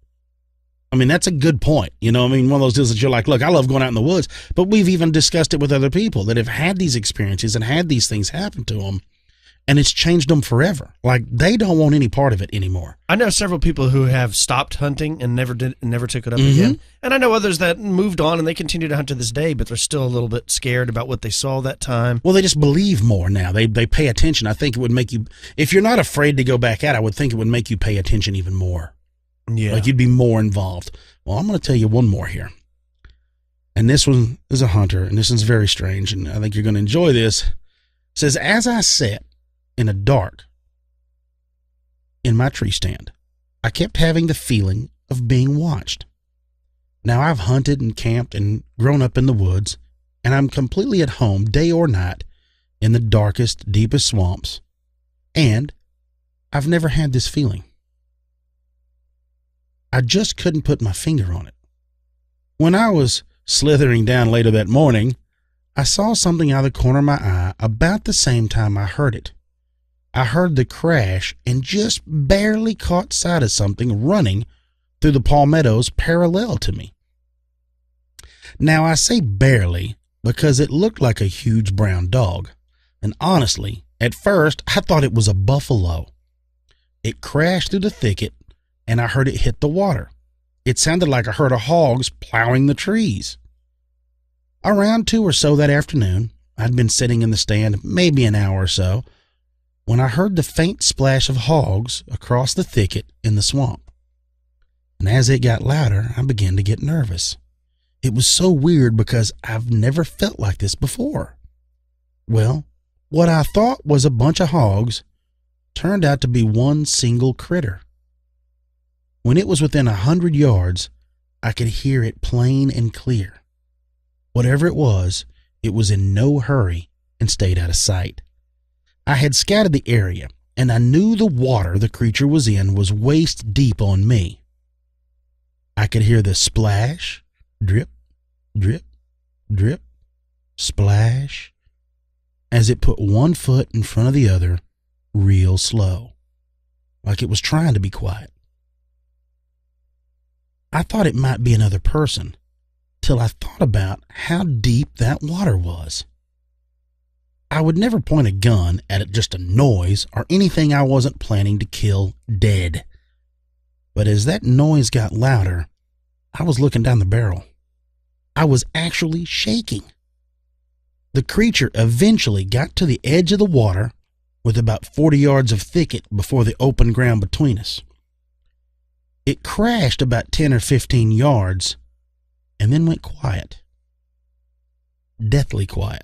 I mean, that's a good point. One of those deals that you're like, look, I love going out in the woods, but we've even discussed it with other people that have had these experiences and had these things happen to them, and it's changed them forever. Like, they don't want any part of it anymore. I know several people who have stopped hunting and never took it up again. And I know others that moved on and they continue to hunt to this day, but they're still a little bit scared about what they saw that time. Well, they just believe more now. They pay attention. I think it would make you, if you're not afraid to go back out, I would think it would make you pay attention even more. Yeah. Like, you'd be more involved. Well, I'm going to tell you one more here. And this one is a hunter, and this one's very strange, and I think you're going to enjoy this. It says, as I sat in the dark in my tree stand, I kept having the feeling of being watched. Now, I've hunted and camped and grown up in the woods, and I'm completely at home, day or night, in the darkest, deepest swamps, and I've never had this feeling. I just couldn't put my finger on it. When I was slithering down later that morning, I saw something out of the corner of my eye about the same time I heard it. I heard the crash and just barely caught sight of something running through the palmettos parallel to me. Now, I say barely because it looked like a huge brown dog, and honestly, at first, I thought it was a buffalo. It crashed through the thicket, and I heard it hit the water. It sounded like a herd of hogs plowing the trees. Around 2 or so that afternoon, I'd been sitting in the stand maybe an hour or so, when I heard the faint splash of hogs across the thicket in the swamp. And as it got louder, I began to get nervous. It was so weird because I've never felt like this before. Well, what I thought was a bunch of hogs turned out to be one single critter. When it was within 100 yards, I could hear it plain and clear. Whatever it was in no hurry and stayed out of sight. I had scouted the area, and I knew the water the creature was in was waist deep on me. I could hear the splash, drip, drip, drip, splash, as it put one foot in front of the other real slow, like it was trying to be quiet. I thought it might be another person, till I thought about how deep that water was. I would never point a gun at it, just a noise or anything I wasn't planning to kill dead. But as that noise got louder, I was looking down the barrel. I was actually shaking. The creature eventually got to the edge of the water with about 40 yards of thicket before the open ground between us. It crashed about 10 or 15 yards and then went quiet. Deathly quiet.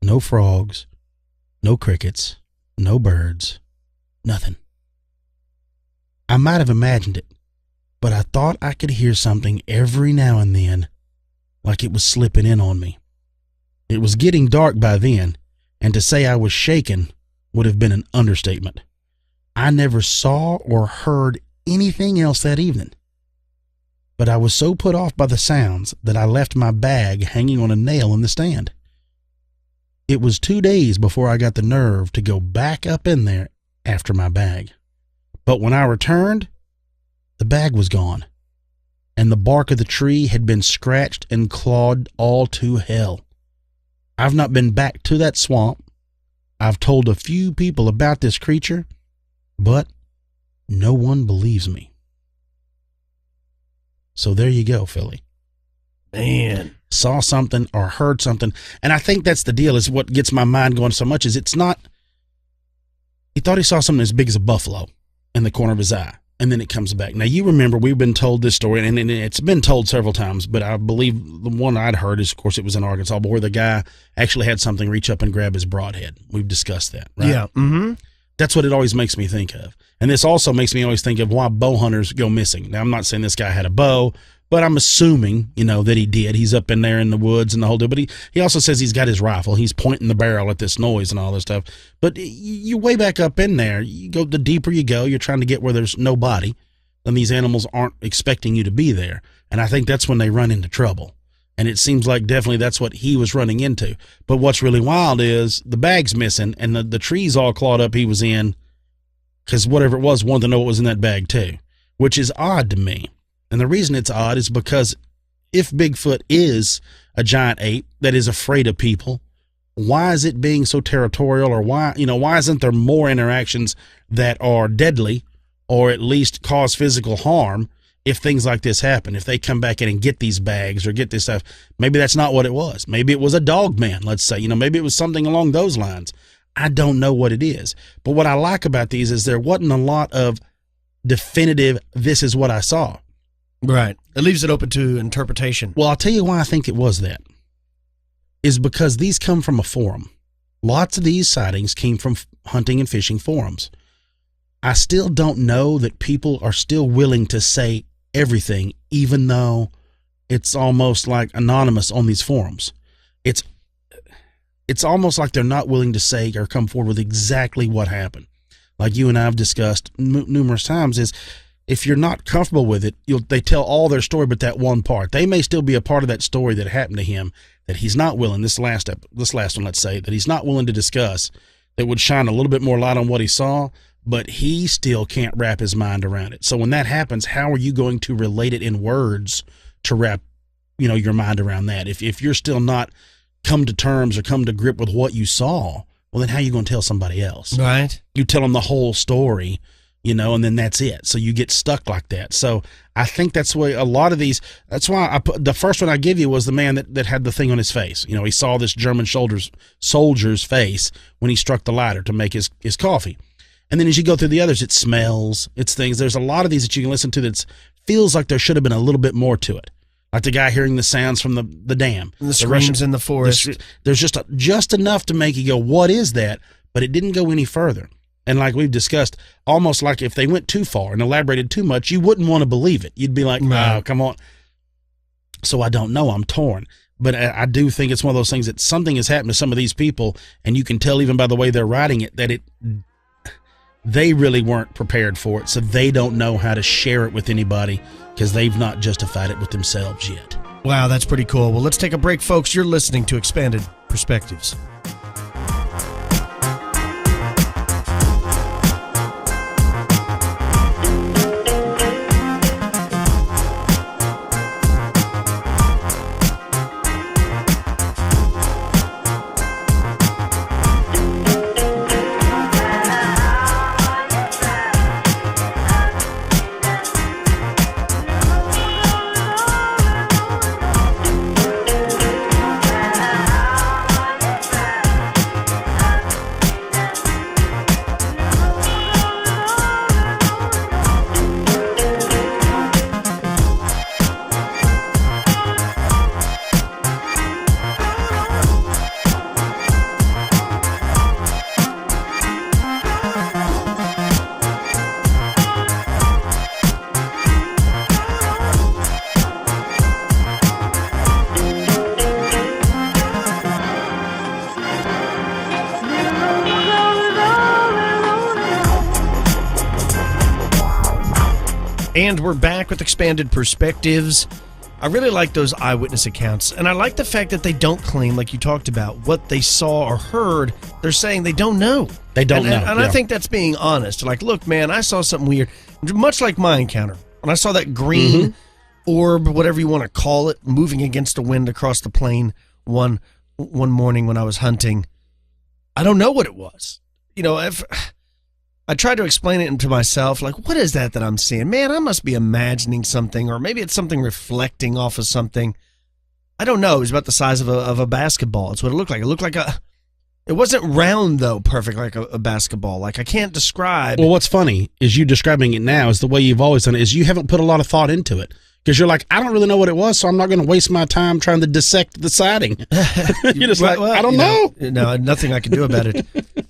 No frogs, no crickets, no birds, nothing. I might have imagined it, but I thought I could hear something every now and then, like it was slipping in on me. It was getting dark by then, and to say I was shaken would have been an understatement. I never saw or heard anything else that evening. But I was so put off by the sounds that I left my bag hanging on a nail in the stand. It was 2 days before I got the nerve to go back up in there after my bag. But when I returned, the bag was gone, and the bark of the tree had been scratched and clawed all to hell. I've not been back to that swamp. I've told a few people about this creature, but no one believes me. So there you go, Philly. Man. Saw something or heard something. And I think that's the deal, is what gets my mind going so much, is it's not, he thought he saw something as big as a buffalo in the corner of his eye, and then it comes back. Now, you remember, we've been told this story, and it's been told several times, but I believe the one I'd heard is, of course, it was in Arkansas, but where the guy actually had something reach up and grab his broadhead. We've discussed that, right? Yeah. Mm-hmm. That's what it always makes me think of. And this also makes me always think of why bow hunters go missing. Now, I'm not saying this guy had a bow, but I'm assuming, that he did. He's up in there in the woods and the whole deal. But he also says he's got his rifle. He's pointing the barrel at this noise and all this stuff. But you way back up in there, you go, the deeper you go, you're trying to get where there's nobody, then these animals aren't expecting you to be there. And I think that's when they run into trouble. And it seems like definitely that's what he was running into. But what's really wild is the bag's missing, and the trees all clawed up he was in, because whatever it was wanted to know what was in that bag too, which is odd to me. And the reason it's odd is because if Bigfoot is a giant ape that is afraid of people, why is it being so territorial? Or why isn't there more interactions that are deadly or at least cause physical harm if things like this happen? If they come back in and get these bags or get this stuff, maybe that's not what it was. Maybe it was a dog man, let's say, maybe it was something along those lines. I don't know what it is. But what I like about these is there wasn't a lot of definitive, this is what I saw. Right. It leaves it open to interpretation. Well, I'll tell you why I think it was that. Is because these come from a forum. Lots of these sightings came from hunting and fishing forums. I still don't know that people are still willing to say everything, even though it's almost like anonymous on these forums. It's almost like they're not willing to say or come forward with exactly what happened. Like you and I have discussed numerous times, is if you're not comfortable with it, they tell all their story but that one part. They may still be a part of that story that happened to him that he's not willing, this last one, let's say, that he's not willing to discuss, that would shine a little bit more light on what he saw, but he still can't wrap his mind around it. So when that happens, how are you going to relate it in words to wrap, your mind around that? If you're still not come to terms or come to grip with what you saw, well, then how are you going to tell somebody else? Right. You tell them the whole story, and then that's it. So you get stuck like that. So I think that's why a lot of these, that's why the first one I give you was the man that had the thing on his face. He saw this German soldier's face when he struck the lighter to make his coffee. And then as you go through the others, it smells, it's things. There's a lot of these that you can listen to that feels like there should have been a little bit more to it. Like the guy hearing the sounds from the dam. And the screams in the forest. There's just enough to make you go, what is that? But it didn't go any further. And like we've discussed, almost like if they went too far and elaborated too much, you wouldn't want to believe it. You'd be like, oh, come on. So I don't know. I'm torn. But I do think it's one of those things that something has happened to some of these people, and you can tell even by the way they're writing it that they really weren't prepared for it, so they don't know how to share it with anybody because they've not justified it with themselves yet. Wow, that's pretty cool. Well, let's take a break, folks. You're listening to Expanded Perspectives. And we're back with Expanded Perspectives. I really like those eyewitness accounts, and I like the fact that they don't claim, like you talked about, what they saw or heard. They're saying they don't know. They don't know. And I think that's being honest. Like, look, man, I saw something weird, much like my encounter. When I saw that green orb, whatever you want to call it, moving against the wind across the plain one morning when I was hunting, I don't know what it was. You know, if I tried to explain it to myself, like, what is that I'm seeing? Man, I must be imagining something, or maybe it's something reflecting off of something. I don't know. It was about the size of a basketball. It's what it looked like. It looked like it wasn't round, though, perfect like a basketball. Like, I can't describe. Well, what's funny is you describing it now is the way you've always done it, is you haven't put a lot of thought into it. Because you're like, I don't really know what it was, so I'm not going to waste my time trying to dissect the sighting. You're just like, I don't know. No, nothing I can do about it.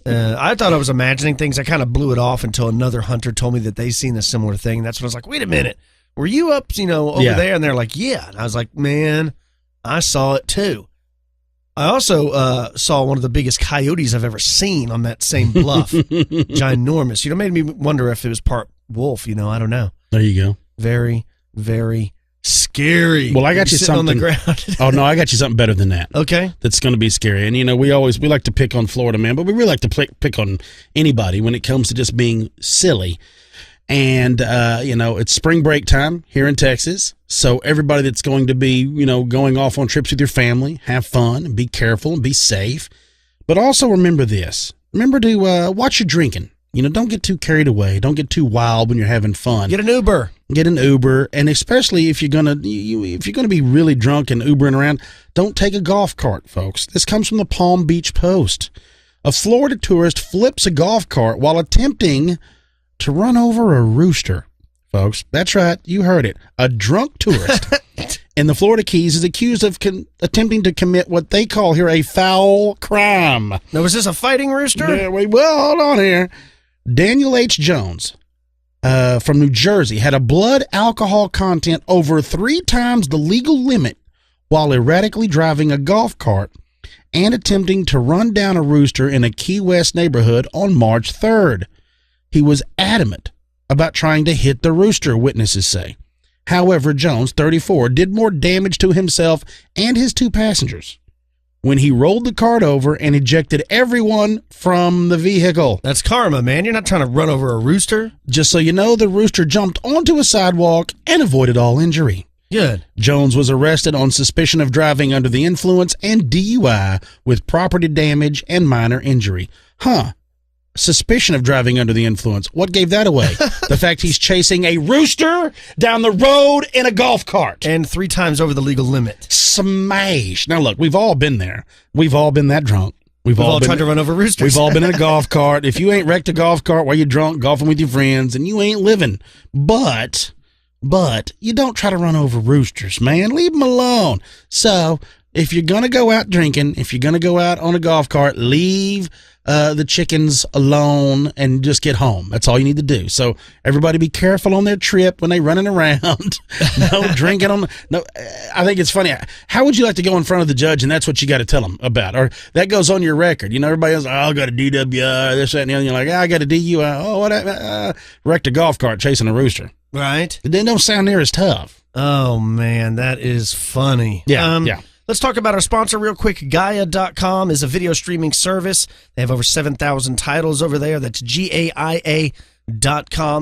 I thought I was imagining things. I kind of blew it off until another hunter told me that they seen a similar thing. That's when I was like, wait a minute. Were you up, over there? And they're like, yeah. And I was like, man, I saw it too. I also saw one of the biggest coyotes I've ever seen on that same bluff. Ginormous. Made me wonder if it was part wolf. I don't know. There you go. Very, very scary. Well, I got you something on the ground. Oh no, I got you something better than that. Okay, that's going to be scary. And we like to pick on Florida man, but we really like to pick on anybody when it comes to just being silly. And it's spring break time here in Texas, so everybody that's going to be going off on trips with your family, have fun and be careful and be safe. But also remember this: remember to watch your drinking. Don't get too carried away. Don't get too wild when you're having fun. Get an Uber. And especially if you're gonna be really drunk and Ubering around, don't take a golf cart, folks. This comes from the Palm Beach Post. A Florida tourist flips a golf cart while attempting to run over a rooster. Folks, that's right. You heard it. A drunk tourist in the Florida Keys is accused of attempting to commit what they call here a foul crime. Now, was this a fighting rooster? Yeah, well, hold on here. Daniel H. Jones from New Jersey had a blood alcohol content over 3 times the legal limit while erratically driving a golf cart and attempting to run down a rooster in a Key West neighborhood on March 3rd. He was adamant about trying to hit the rooster, witnesses say. However, Jones, 34, did more damage to himself and his 2 passengers when he rolled the cart over and ejected everyone from the vehicle. That's karma, man. You're not trying to run over a rooster. Just so you know, the rooster jumped onto a sidewalk and avoided all injury. Good. Jones was arrested on suspicion of driving under the influence and DUI with property damage and minor injury. Suspicion of driving under the influence. What gave that away? The fact he's chasing a rooster down the road in a golf cart. And 3 times over the legal limit. Smash. Now, look, we've all been there. We've all been that drunk. We've all tried to run over roosters. We've all been in a golf cart. If you ain't wrecked a golf cart while you're drunk, golfing with your friends, and you ain't living. But you don't try to run over roosters, man. Leave them alone. So, if you're going to go out drinking, if you're going to go out on a golf cart, leave the chickens alone and just get home. That's all you need to do. So everybody be careful on their trip when they're running around. No drinking on. No, I think it's funny. How would you like to go in front of the judge and that's what you got to tell them about? Or that goes on your record. You know, everybody else, I got a DWI, this, that, and the other. And you're like, I got a DUI. Oh, what? Wrecked a golf cart chasing a rooster. Right. It don't sound near as tough. Oh, man, that is funny. Yeah. Let's talk about our sponsor real quick. GAIA.com is a video streaming service. They have over 7,000 titles over there. That's GAIA.com.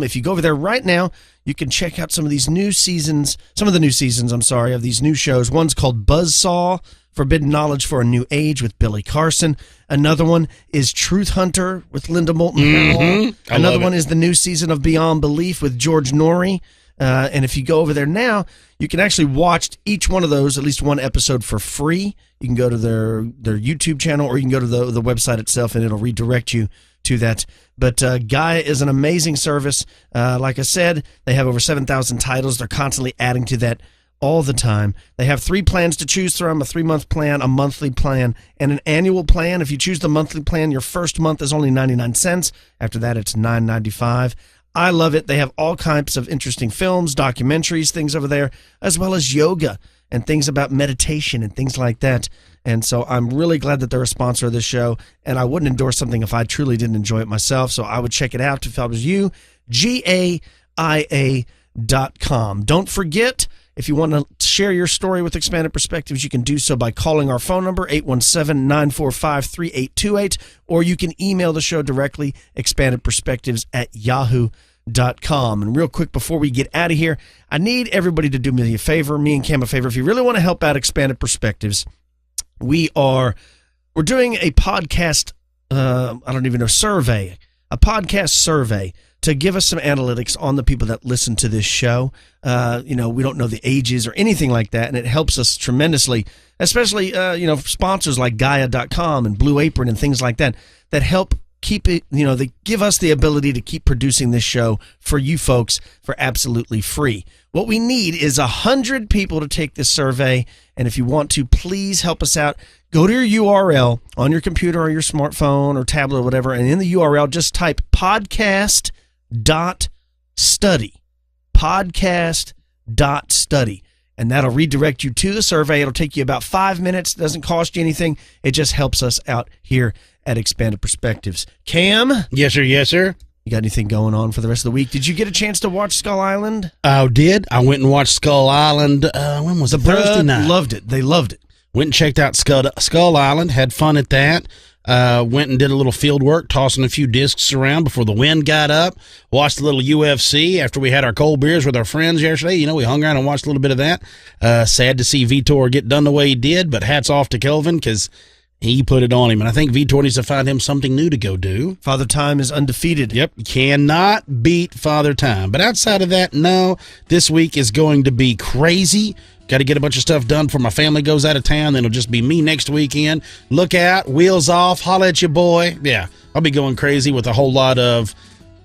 If you go over there right now, you can check out some of the new seasons, of these new shows. One's called Buzzsaw, Forbidden Knowledge for a New Age with Billy Carson. Another one is Truth Hunter with Linda Moulton Hall. Another one is the new season of Beyond Belief with George Norrie. And if you go over there now, you can actually watch each one of those, at least one episode, for free. You can go to their YouTube channel, or you can go to the website itself, and it'll redirect you to that. But GAIA is an amazing service. Like I said, they have over 7,000 titles. They're constantly adding to that all the time. They have 3 plans to choose from: a 3-month plan, a monthly plan, and an annual plan. If you choose the monthly plan, your first month is only 99 cents. After that, it's $9.95. I love it. They have all kinds of interesting films, documentaries, things over there, as well as yoga and things about meditation and things like that. And so I'm really glad that they're a sponsor of this show, and I wouldn't endorse something if I truly didn't enjoy it myself. So I would check it out if I was you. GAIA.com. Don't forget, if you want to share your story with Expanded Perspectives, you can do so by calling our phone number, 817-945-3828, or you can email the show directly, expandedperspectives@yahoo.com. And real quick, before we get out of here, I need everybody to do me a favor, me and Cam a favor. If you really want to help out Expanded Perspectives, we're doing a podcast, survey, a podcast survey to give us some analytics on the people that listen to this show. We don't know the ages or anything like that, and it helps us tremendously, especially, sponsors like GAIA.com and Blue Apron and things like that help keep it, they give us the ability to keep producing this show for you folks for absolutely free. What we need is 100 people to take this survey, and if you want to, please help us out. Go to your URL on your computer or your smartphone or tablet or whatever, and in the URL, just type podcast.study, and that'll redirect you to the survey. It'll take you about 5 minutes. It doesn't cost you anything. It just helps us out here at Expanded Perspectives. Cam? Yes, sir. You got anything going on for the rest of the week? Did you get a chance to watch Skull Island? I did. I went and watched Skull Island. When was it? Thursday night. Loved it. They loved it. Went and checked out Skull Island. Had fun at that. Went and did a little field work, tossing a few discs around before the wind got up. Watched a little UFC after we had our cold beers with our friends yesterday. We hung around and watched a little bit of that. Sad to see Vitor get done the way he did, but hats off to Kelvin because he put it on him. And I think Vitor needs to find him something new to go do. Father Time is undefeated. Yep. Cannot beat Father Time. But outside of that, no, this week is going to be crazy. Got to get a bunch of stuff done before my family goes out of town. Then it'll just be me next weekend. Look out, wheels off, holla at your boy. Yeah, I'll be going crazy with a whole lot of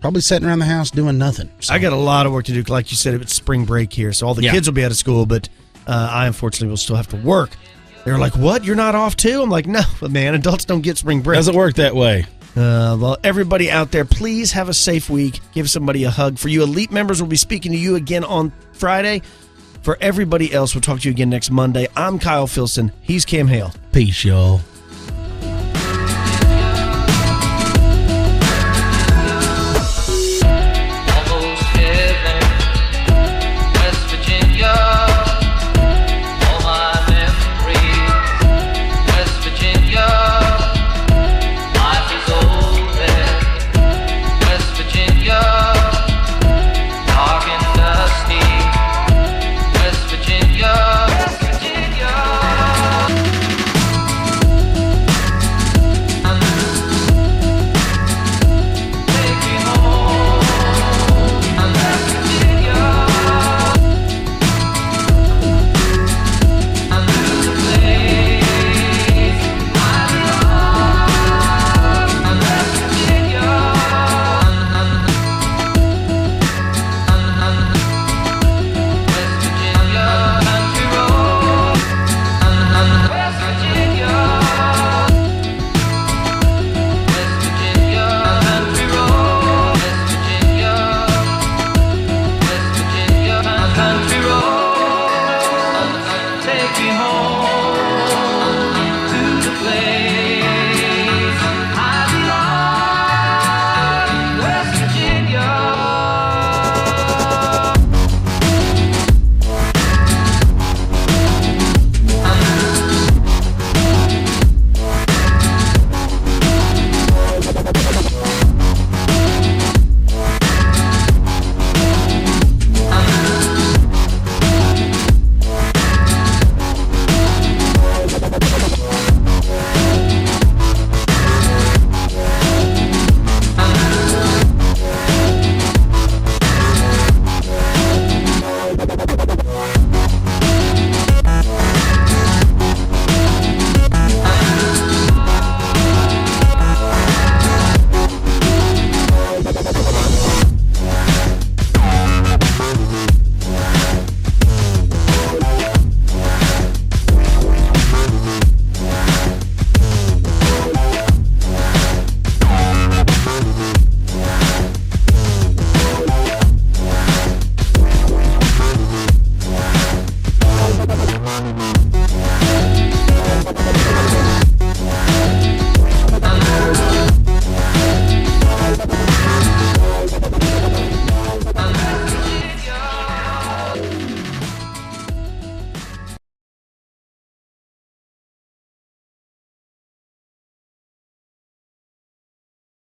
probably sitting around the house doing nothing. So. I got a lot of work to do. Like you said, it's spring break here, so all the kids will be out of school, but I unfortunately will still have to work. They're like, what? You're not off too? I'm like, no, man, adults don't get spring break. Doesn't work that way. Well, everybody out there, please have a safe week. Give somebody a hug. For you elite members, we'll be speaking to you again on Friday. For everybody else, we'll talk to you again next Monday. I'm Kyle Filson. He's Cam Hale. Peace, y'all.